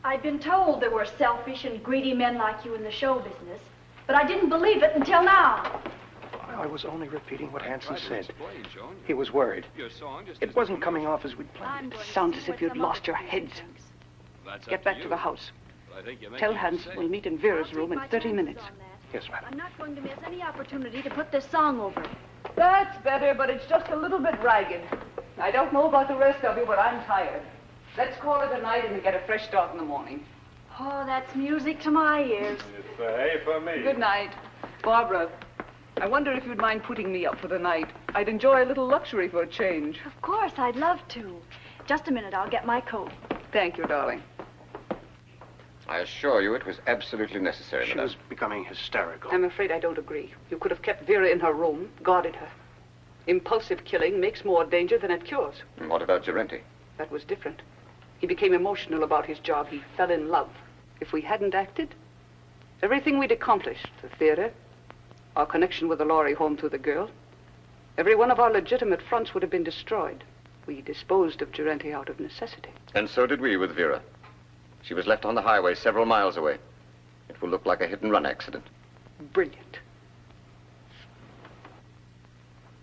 I've been told there were selfish and greedy men like you in the show business, but I didn't believe it until now. I was only repeating what Hanson said. He was worried. It wasn't coming off as we'd planned. It sounds as if you'd lost your heads. Get back to the house. Tell Hanson we'll meet in Vera's room in 30 minutes. Yes, madam. I'm not going to miss any opportunity to put this song over. That's better, but it's just a little bit ragged. I don't know about the rest of you, but I'm tired. Let's call it a night and get a fresh start in the morning. Oh, that's music to my ears. It's A for me. Good night. Barbara, I wonder if you'd mind putting me up for the night. I'd enjoy a little luxury for a change. Of course, I'd love to. Just a minute, I'll get my coat. Thank you, darling. I assure you it was absolutely necessary, She madame. was becoming hysterical. I'm afraid I don't agree. You could have kept Vera in her room, guarded her. Impulsive killing makes more danger than it cures. And what about Gerenti? That was different. He became emotional about his job. He fell in love. If we hadn't acted, everything we'd accomplished, the theater, our connection with the Lorry home through the girl, every one of our legitimate fronts would have been destroyed. We disposed of Gerenti out of necessity. And so did we with Vera. She was left on the highway several miles away. It will look like a hit-and-run accident. Brilliant.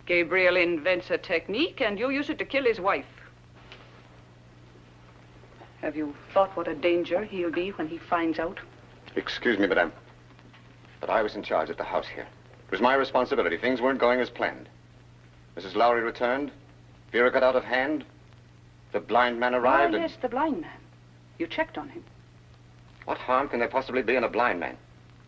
Gabriel invents a technique, and you use it to kill his wife. Have you thought what a danger he'll be when he finds out? Excuse me, madame, but I was in charge at the house here. It was my responsibility. Things weren't going as planned. Mrs. Lowry returned. Vera got out of hand. The blind man arrived Oh, yes, the blind man. You checked on him. What harm can there possibly be in a blind man?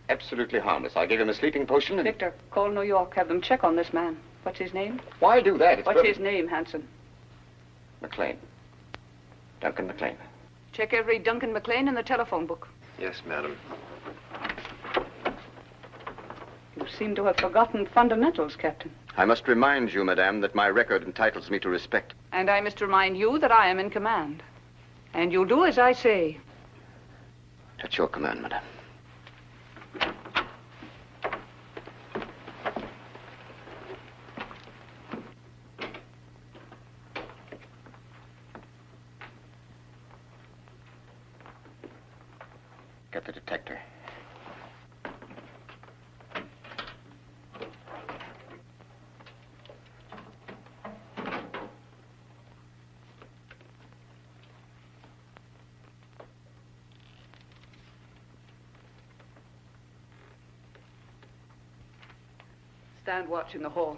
Absolutely harmless. I gave him a sleeping potion and... Victor, call New York. Have them check on this man. What's his name? Why do that? What's his name, Hanson? McLean. Duncan McLean. Check every Duncan McLean in the telephone book. Yes, madam. You seem to have forgotten fundamentals, Captain. I must remind you, madame, that my record entitles me to respect. And I must remind you that I am in command. And you'll do as I say. At your command, madame. Get the detector. Stand watch in the hall.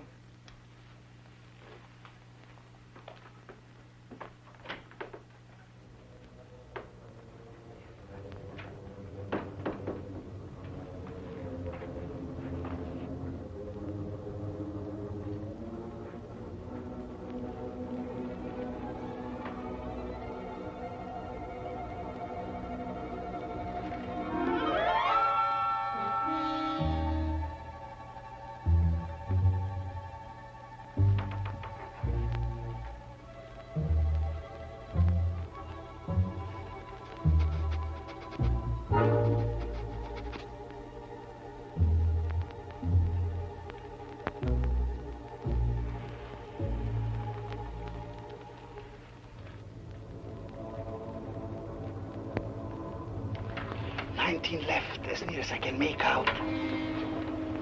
Left, as near as I can make out.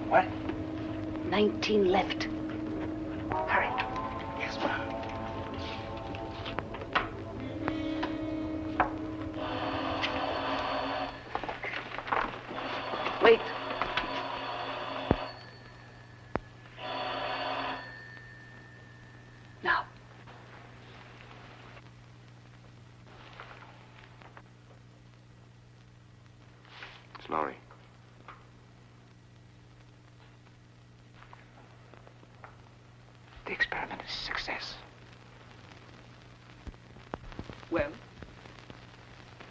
What? 19 left. Hurry. Yes, ma'am. Wait. Now. Lowry. The experiment is a success. Well?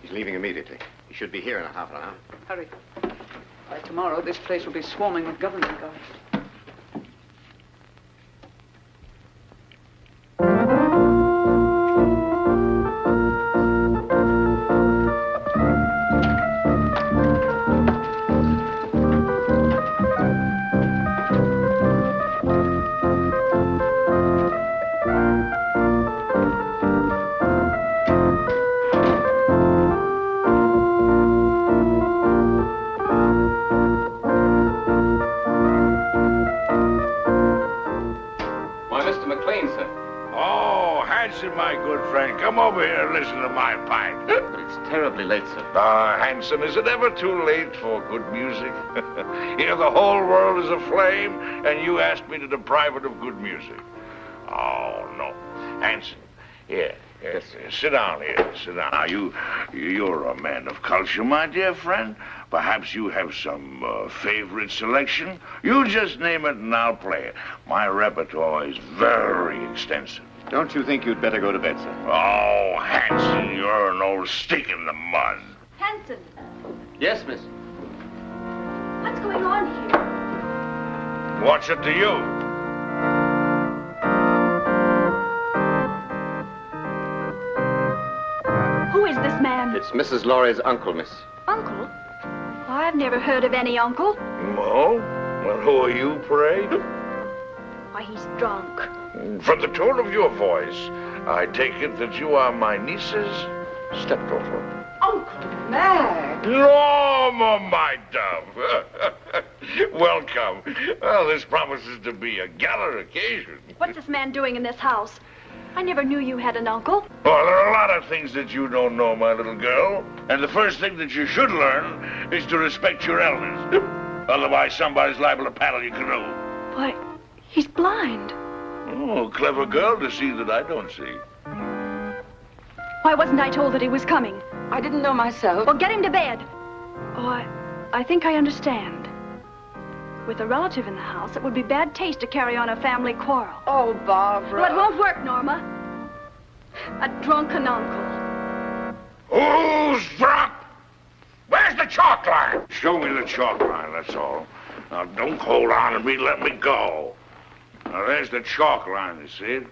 He's leaving immediately. He should be here in a half an hour. Hurry. By tomorrow, this place will be swarming with government guards. good friend. Come over here and listen to my pipe. But it's terribly late, sir. Ah, Hanson, is it ever too late for good music? Here the whole world is aflame, and you ask me to deprive it of good music. Oh, no. Hanson, here. Yes, sit down here. Sit down. Now, you're a man of culture, my dear friend. Perhaps you have some favorite selection. You just name it and I'll play it. My repertoire is very extensive. Don't you think you'd better go to bed, sir? Oh, Hanson, you're an old stick in the mud. Hanson, Yes, miss. what's going on here? What's it to you? Who is this man? It's Mrs. Laurie's uncle, miss. Uncle? I've never heard of any uncle. No? Well, who are you, pray? Why, he's drunk. From the tone of your voice, I take it that you are my niece's stepdaughter. Uncle Mac! Norma, my dove. Welcome. Well, this promises to be a gala occasion. What's this man doing in this house? I never knew you had an uncle. Well, there are a lot of things that you don't know, my little girl. And the first thing that you should learn is to respect your elders. Otherwise, somebody's liable to paddle your canoe. Why, he's blind. Oh, clever girl to see that I don't see. Why wasn't I told that he was coming? I didn't know myself. Well, get him to bed. Oh, I think I understand. With a relative in the house, it would be bad taste to carry on a family quarrel. Oh, Barbara. Well, it won't work, Norma. A drunken uncle. Who's drunk? Where's the chalk line? Show me the chalk line, that's all. Now, don't hold on to me, let me go. Now, there's the chalk line, you see it?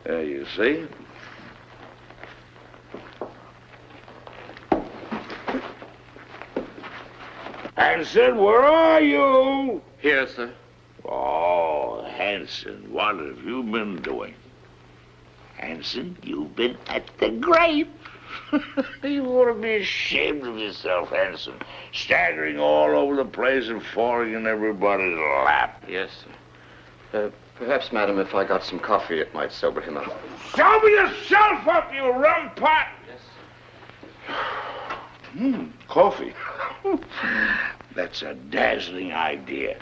There you see. Hanson, where are you? Here, sir. Oh, Hanson, what have you been doing? Hanson, you've been at the grave. You ought to be ashamed of yourself, Hanson. Staggering all over the place and falling in everybody's lap. Yes, sir. Perhaps, madam, if I got some coffee, it might sober him up. Sober yourself up, you rum pot! Yes. Coffee. That's a dazzling idea.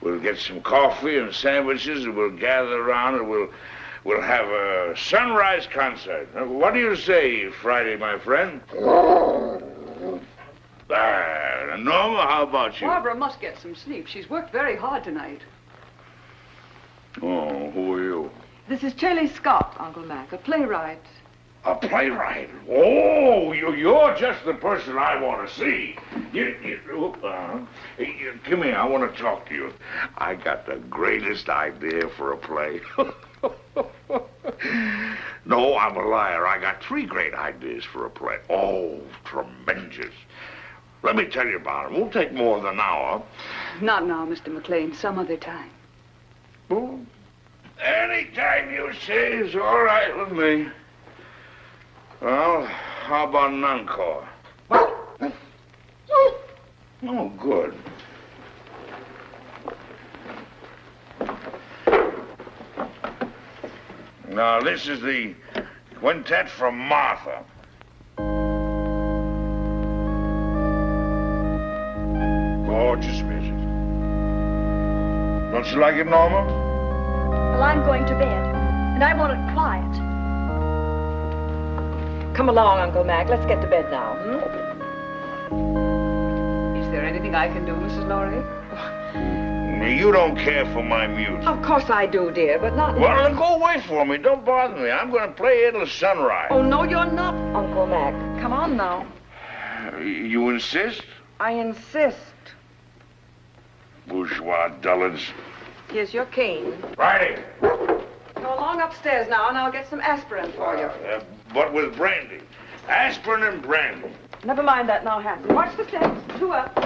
We'll get some coffee and sandwiches, and we'll gather around, and we'll have a sunrise concert. What do you say, Friday, my friend? Norma, how about you? Barbara must get some sleep. She's worked very hard tonight. Oh, who are you? This is Shelley Scott, Uncle Mac, a playwright. A playwright? Oh, you're just the person I want to see. Come here, I want to talk to you. I got the greatest idea for a play. No, I'm a liar. I got 3 great ideas for a play. Oh, tremendous. Let me tell you about it. It won't take more than an hour. Not now, Mr. McLean. Some other time. Oh, any time you say is all right with me. Well, how about an encore? Oh, good. Now, this is the quintet from Martha. Gorgeous music. Don't you like it, Norma? Well, I'm going to bed, and I want it quiet. Come along, Uncle Mac. Let's get to bed now. Is there anything I can do, Mrs. Laurie? You don't care for my music. Of course I do, dear, but not... Well, then go away for me. Don't bother me. I'm going to play it till sunrise. Oh, no, you're not, Uncle Mac. Come on now. You insist? I insist. Bourgeois dullards. Here's your cane. Righty. Go along upstairs now, and I'll get some aspirin for you. But with brandy. Aspirin and brandy. Never mind that now, Hanson. Watch the steps. 2 up.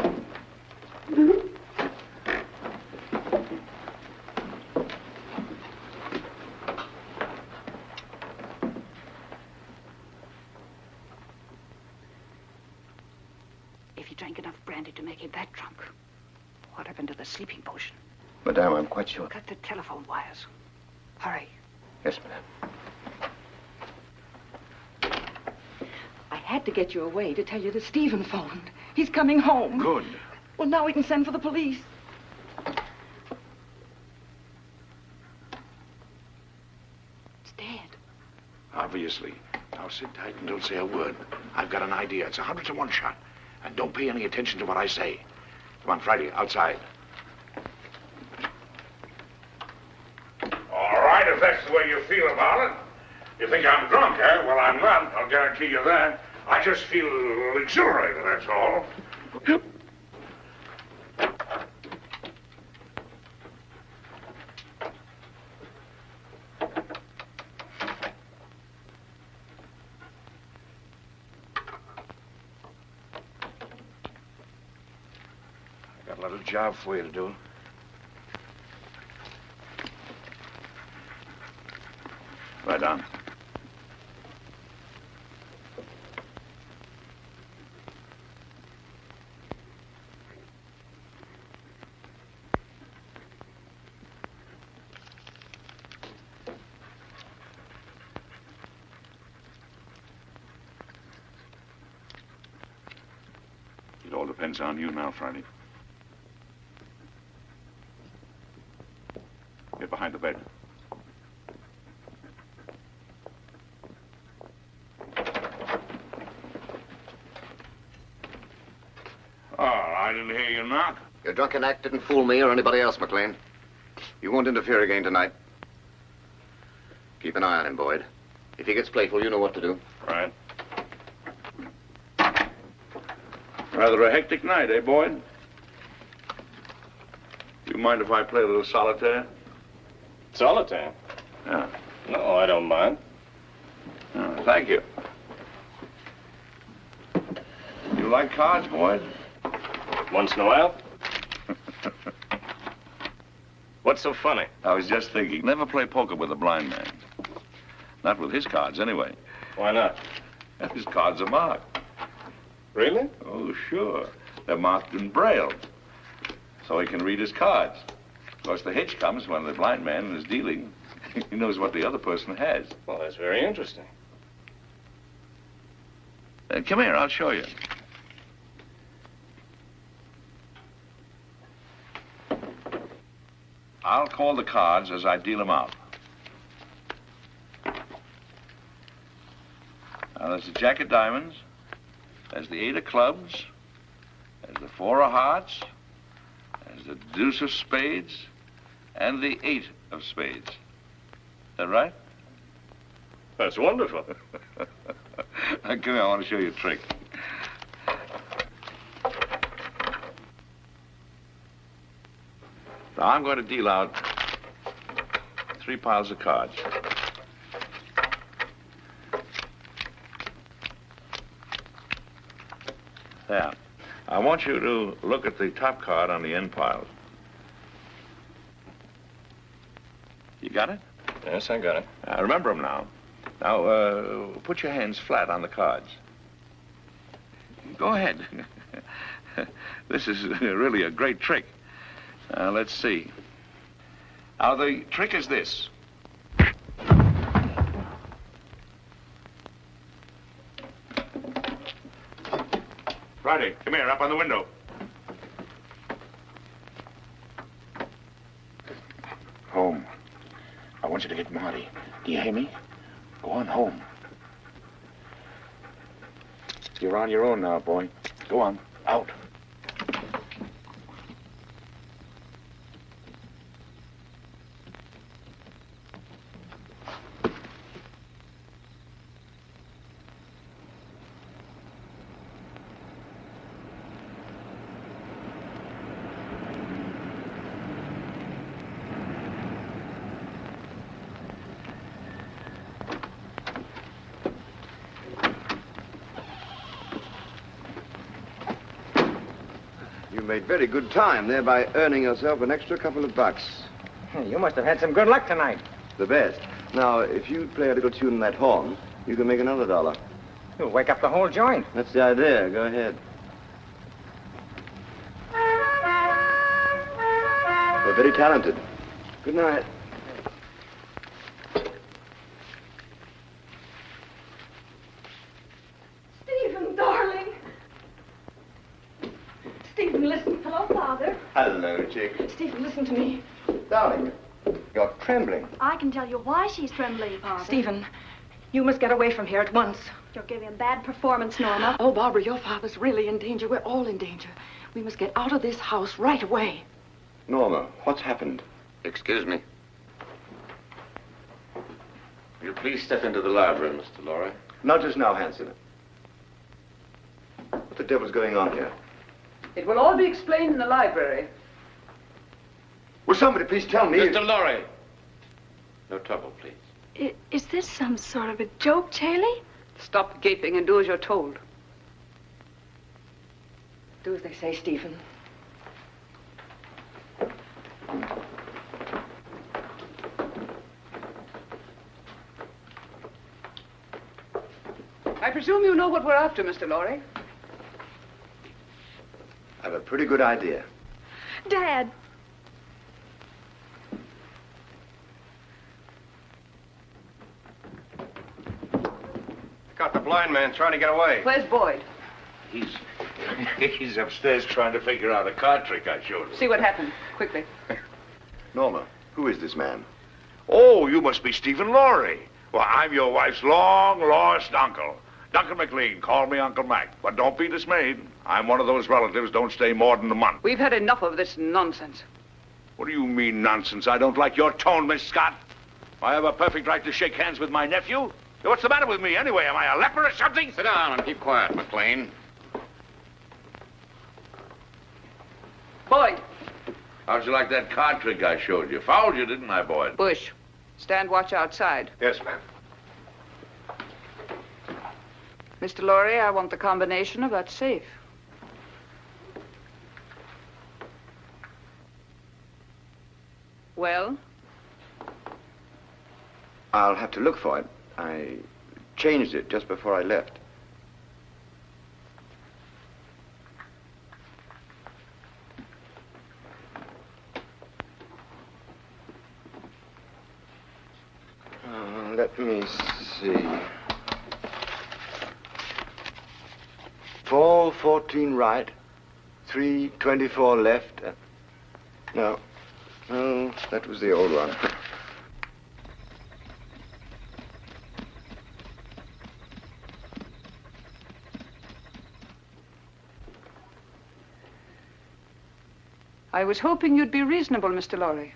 If he drank enough brandy to make him that drunk, What happened to the sleeping potion? Madame, I'm quite sure. Cut the telephone wires. Hurry. Yes, madame. I had to get you away to tell you that Stephen phoned. He's coming home. Good. Well, now we can send for the police. It's dead. Obviously. Now sit tight and don't say a word. I've got an idea. It's 100 to 1 shot. And don't pay any attention to what I say. Come on, Friday, outside. All right, if that's the way you feel about it. You think I'm drunk, eh? Well, I'm not. I'll guarantee you that. I just feel exhilarated, that's all. I got a little job for you to do. Right on. It all depends on you now, Friday. Get behind the bed. Oh, I didn't hear you knock. Your drunken act didn't fool me or anybody else, McLean. You won't interfere again tonight. Keep an eye on him, Boyd. If he gets playful, you know what to do. Right. Rather a hectic night, eh, Boyd? You mind if I play a little solitaire? Solitaire? Yeah. No, I don't mind. Oh, thank you. You like cards, Boyd? Once in a while. What's so funny? I was just thinking, never play poker with a blind man. Not with his cards, anyway. Why not? His cards are marked. Really? Oh, sure. They're marked in Braille, so he can read his cards. Of course, the hitch comes when the blind man is dealing. He knows what the other person has. Well, that's very interesting. Come here, I'll show you. I'll call the cards as I deal them out. Now, there's the Jack of Diamonds, there's the 8 of Clubs, there's the 4 of Hearts, there's the Deuce of Spades, and the 8 of Spades. Is that right? That's wonderful. Come here, I want to show you a trick. Now, I'm going to deal out 3 piles of cards. There. I want you to look at the top card on the end pile. You got it? Yes, I got it. Remember them now. Now, put your hands flat on the cards. Go ahead. This is really a great trick. Let's see. Now, the trick is this. Friday, come here, up on the window. Home. I want you to get Marty. Do you hear me? Go on home. You're on your own now, boy. Go on. Out. Made very good time, thereby earning yourself an extra couple of bucks. You must have had some good luck tonight. The best. Now, if you play a little tune on that horn, you can make another $1. You'll wake up the whole joint. That's the idea. Go ahead. very talented. Good night. Stephen, darling. Stephen, listen. Hello, Father. Hello, chick. Stephen, listen to me. Darling, you're trembling. I can tell you why she's trembling, Father. Stephen, you must get away from here at once. You're giving a bad performance, Norma. Oh, Barbara, your father's really in danger. We're all in danger. We must get out of this house right away. Norma, what's happened? Excuse me. Will you please step into the library, Mr. Lorry? Not just now, Hanson. What the devil's going on here? It will all be explained in the library. Will somebody please tell me? Mr. Lorry! No trouble, please. Is this some sort of a joke, Charlie? Stop gaping and do as you're told. Do as they say, Stephen. I presume you know what we're after, Mr. Lorry. I have a pretty good idea. Dad. Got the blind man trying to get away. Where's Boyd? He's upstairs trying to figure out a card trick I showed him. See what happened, quickly. Norma, who is this man? Oh, you must be Stephen Lorry. Well, I'm your wife's long-lost uncle. Duncan McLean, call me Uncle Mac. But don't be dismayed. I'm one of those relatives don't stay more than a month. We've had enough of this nonsense. What do you mean, nonsense? I don't like your tone, Miss Scott. I have a perfect right to shake hands with my nephew. What's the matter with me, anyway? Am I a leper or something? Sit down and keep quiet, McLean. Boyd. How'd you like that card trick I showed you? Fouled you, didn't I, Boyd? Bush, stand watch outside. Yes, ma'am. Mr. Lorry, I want the combination of that safe. Well? I'll have to look for it. I changed it just before I left. Let me see. 4:14 right, 3:24 left. No, that was the old one. I was hoping you'd be reasonable, Mr. Lorry.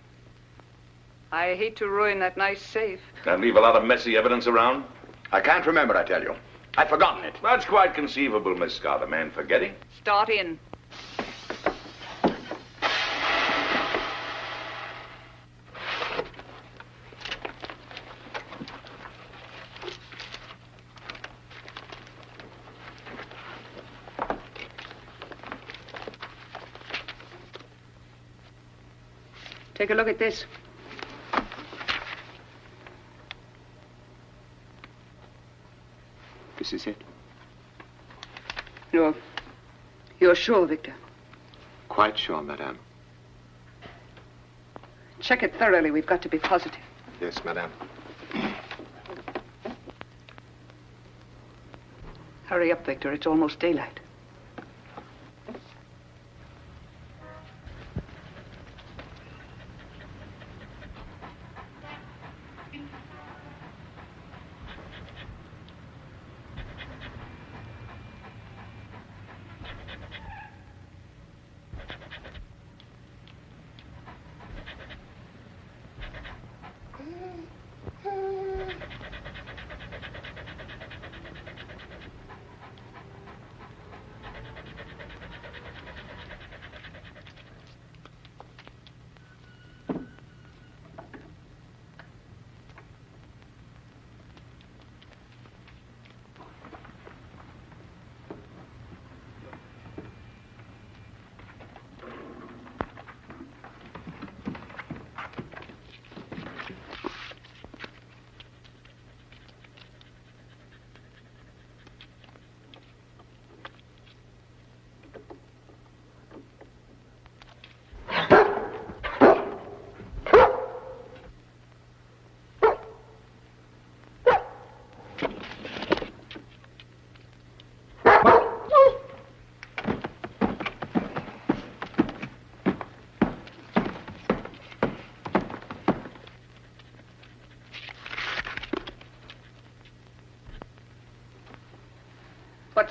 I hate to ruin that nice safe. And leave a lot of messy evidence around? I can't remember, I tell you. I've forgotten it. That's quite conceivable, Miss Scott, a man forgetting. Start in. Take a look at this. This is it? You're sure, Victor? Quite sure, madame. Check it thoroughly. We've got to be positive. Yes, madame. Hurry up, Victor. It's almost daylight.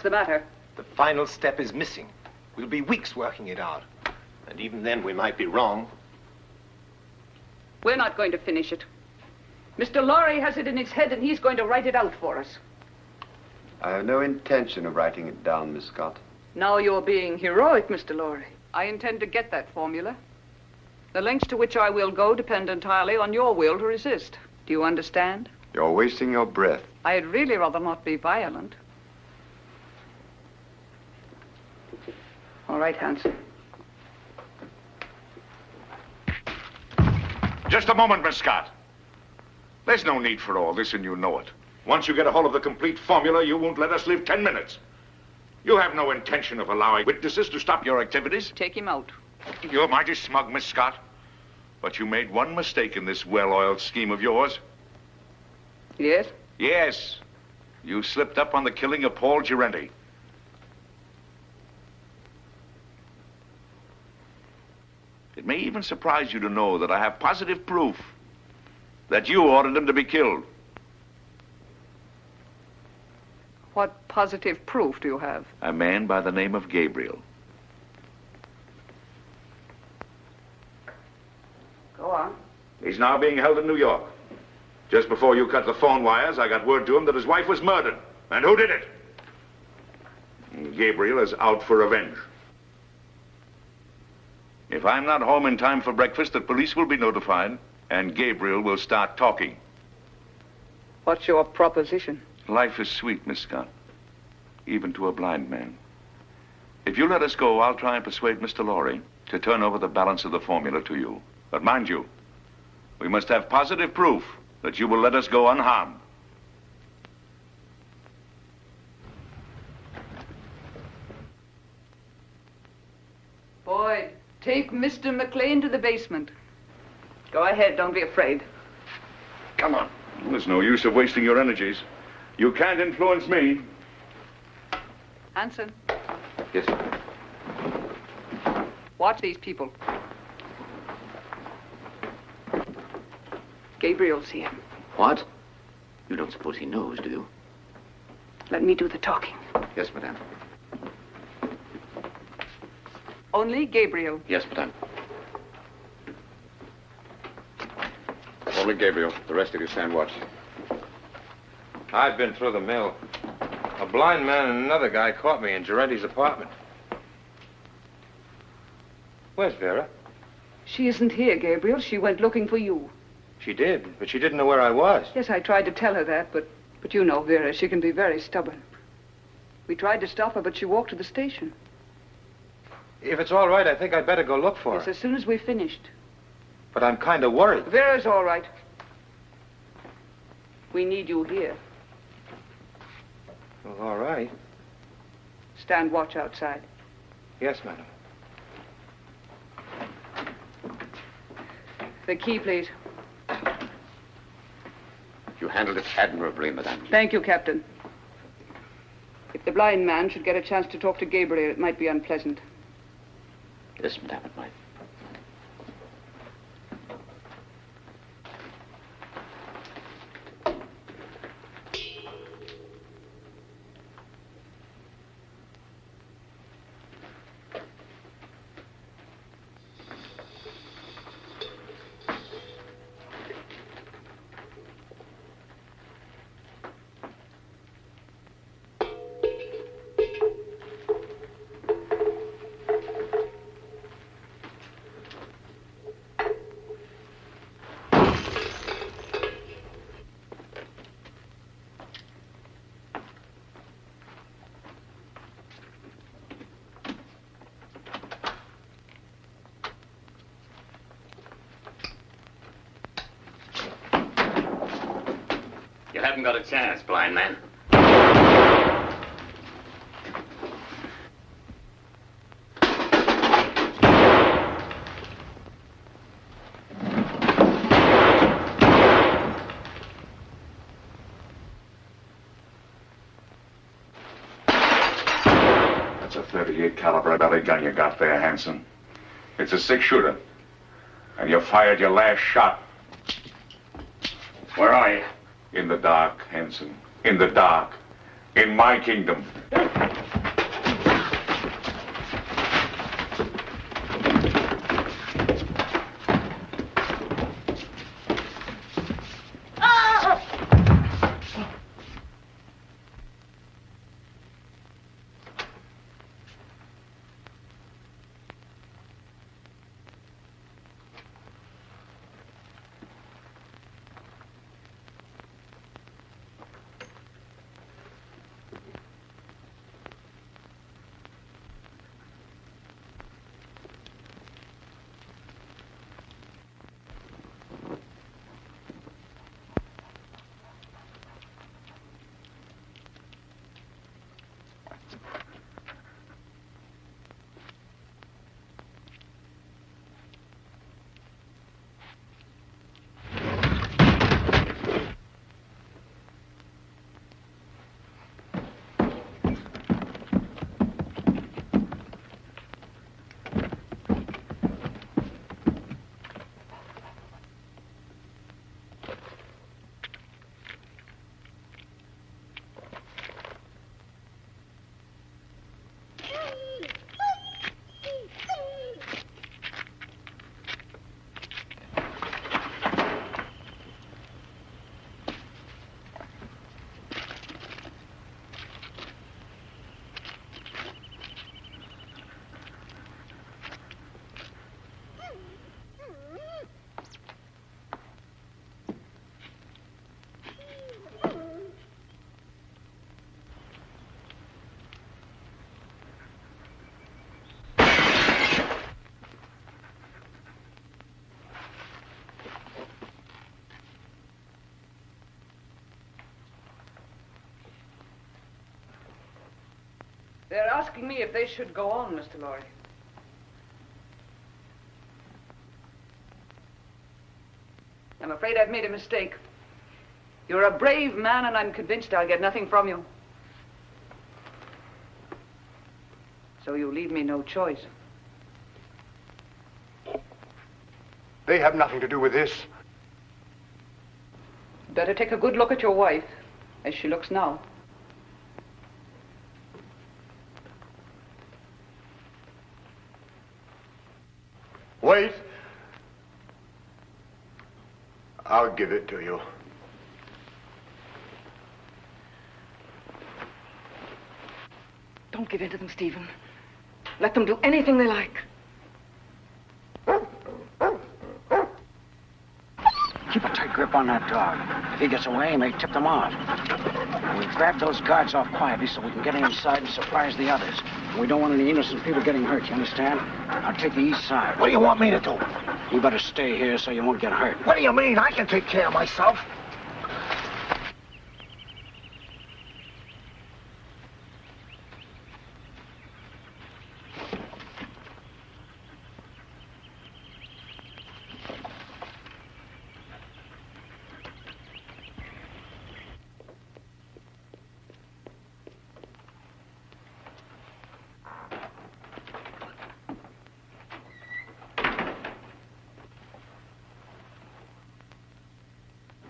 What's the matter? The final step is missing. We'll be weeks working it out. And even then, we might be wrong. We're not going to finish it. Mr. Lorry has it in his head, and he's going to write it out for us. I have no intention of writing it down, Miss Scott. Now you're being heroic, Mr. Lorry. I intend to get that formula. The lengths to which I will go depend entirely on your will to resist. Do you understand? You're wasting your breath. I'd really rather not be violent. All right, Hanson. Just a moment, Miss Scott. There's no need for all this, and you know it. Once you get a hold of the complete formula, you won't let us live 10 minutes. You have no intention of allowing witnesses to stop your activities. Take him out. You're mighty smug, Miss Scott. But you made one mistake in this well-oiled scheme of yours. Yes? Yes. You slipped up on the killing of Paul Girenti. It may even surprise you to know that I have positive proof that you ordered him to be killed. What positive proof do you have? A man by the name of Gabriel. Go on. He's now being held in New York. Just before you cut the phone wires, I got word to him that his wife was murdered. And who did it? Gabriel is out for revenge. If I'm not home in time for breakfast, the police will be notified, and Gabriel will start talking. What's your proposition? Life is sweet, Miss Scott, even to a blind man. If you let us go, I'll try and persuade Mr. Lorry to turn over the balance of the formula to you. But mind you, we must have positive proof that you will let us go unharmed. Boyd, take Mr. McLean to the basement. Go ahead, don't be afraid. Come on. There's no use of wasting your energies. You can't influence me. Hanson. Yes, sir. Watch these people. Gabriel's here. What? You don't suppose he knows, do you? Let me do the talking. Yes, madame. Only Gabriel. Yes, madame. Only Gabriel. The rest of you stand watch. I've been through the mill. A blind man and another guy caught me in Girenti's apartment. Where's Vera? She isn't here, Gabriel. She went looking for you. She did, but she didn't know where I was. Yes, I tried to tell her that, but you know Vera. She can be very stubborn. We tried to stop her, but she walked to the station. If it's all right, I think I'd better go look for Yes, her. as soon as we finished. But I'm kind of worried. Vera's all right. We need you here. Well, all right. Stand watch outside. Yes, madam. The key, please. You handled it admirably, madame. Thank you, Captain. If the blind man should get a chance to talk to Gabriel, it might be unpleasant. Yes, madame, it might. You haven't got a chance, blind man. That's a .38 caliber belly gun you got there, Hanson. It's a 6-shooter. And you fired your last shot. Where are you? In the dark, Hanson. In the dark. In my kingdom. They're asking me if they should go on, Mr. Lorry. I'm afraid I've made a mistake. You're a brave man, and I'm convinced I'll get nothing from you. So you leave me no choice. They have nothing to do with this. Better take a good look at your wife, as she looks now. Wait. I'll give it to you. Don't give in to them, Stephen. Let them do anything they like. Keep a tight grip on that dog. If he gets away, he may tip them off. We grab those guards off quietly so we can get inside and surprise the others. We don't want any innocent people getting hurt, you understand? I'll take the east side. What do you want me to do? You better stay here so you won't get hurt. What do you mean? I can take care of myself.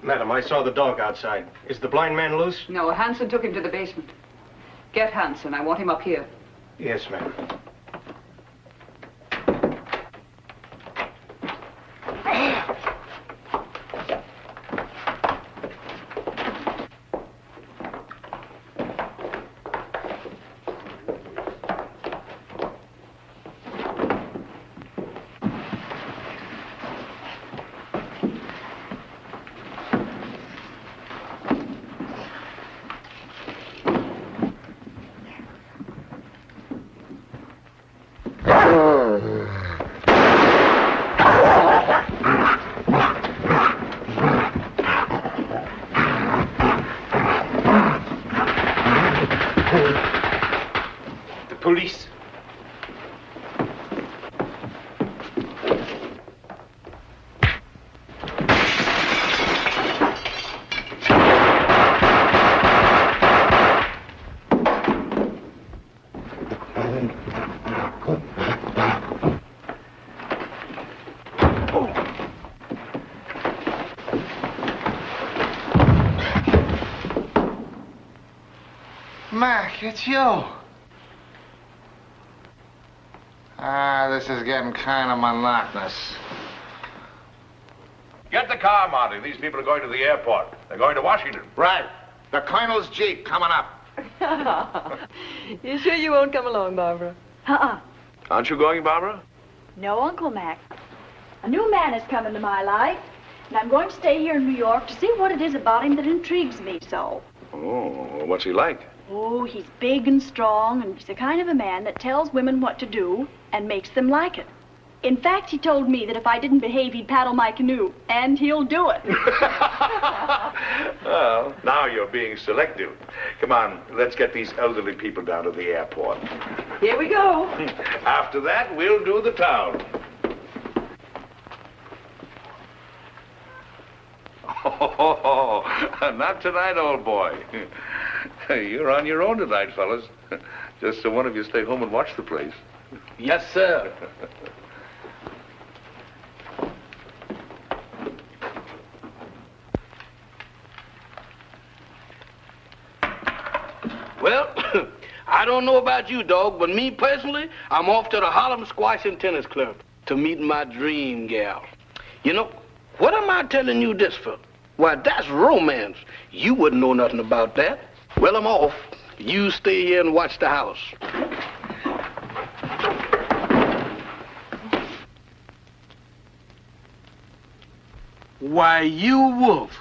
Madam, I saw the dog outside. Is the blind man loose? No, Hanson took him to the basement. Get Hanson. I want him up here. Yes, ma'am. Police. Mac, it's you. This is getting kind of monotonous. Get the car, Marty. These people are going to the airport. They're going to Washington. Right. The Colonel's Jeep coming up. You sure you won't come along, Barbara? Aren't you going, Barbara? No, Uncle Mac. A new man has come into my life, and I'm going to stay here in New York to see what it is about him that intrigues me so. Oh, what's he like? Oh, he's big and strong, and he's the kind of a man that tells women what to do and makes them like it. In fact, he told me that if I didn't behave, he'd paddle my canoe, and he'll do it. Well, now you're being selective. Come on, let's get these elderly people down to the airport. Here we go. After that, we'll do the town. Oh, not tonight, old boy. You're on your own tonight, fellas. Just so one of you stay home and watch the place. Yes, sir. Well, I don't know about you, dog, but me personally, I'm off to the Harlem Squash and Tennis Club to meet my dream gal. You know, what am I telling you this for? Why, that's romance. You wouldn't know nothing about that. Well, I'm off. You stay here and watch the house. Why, you wolf.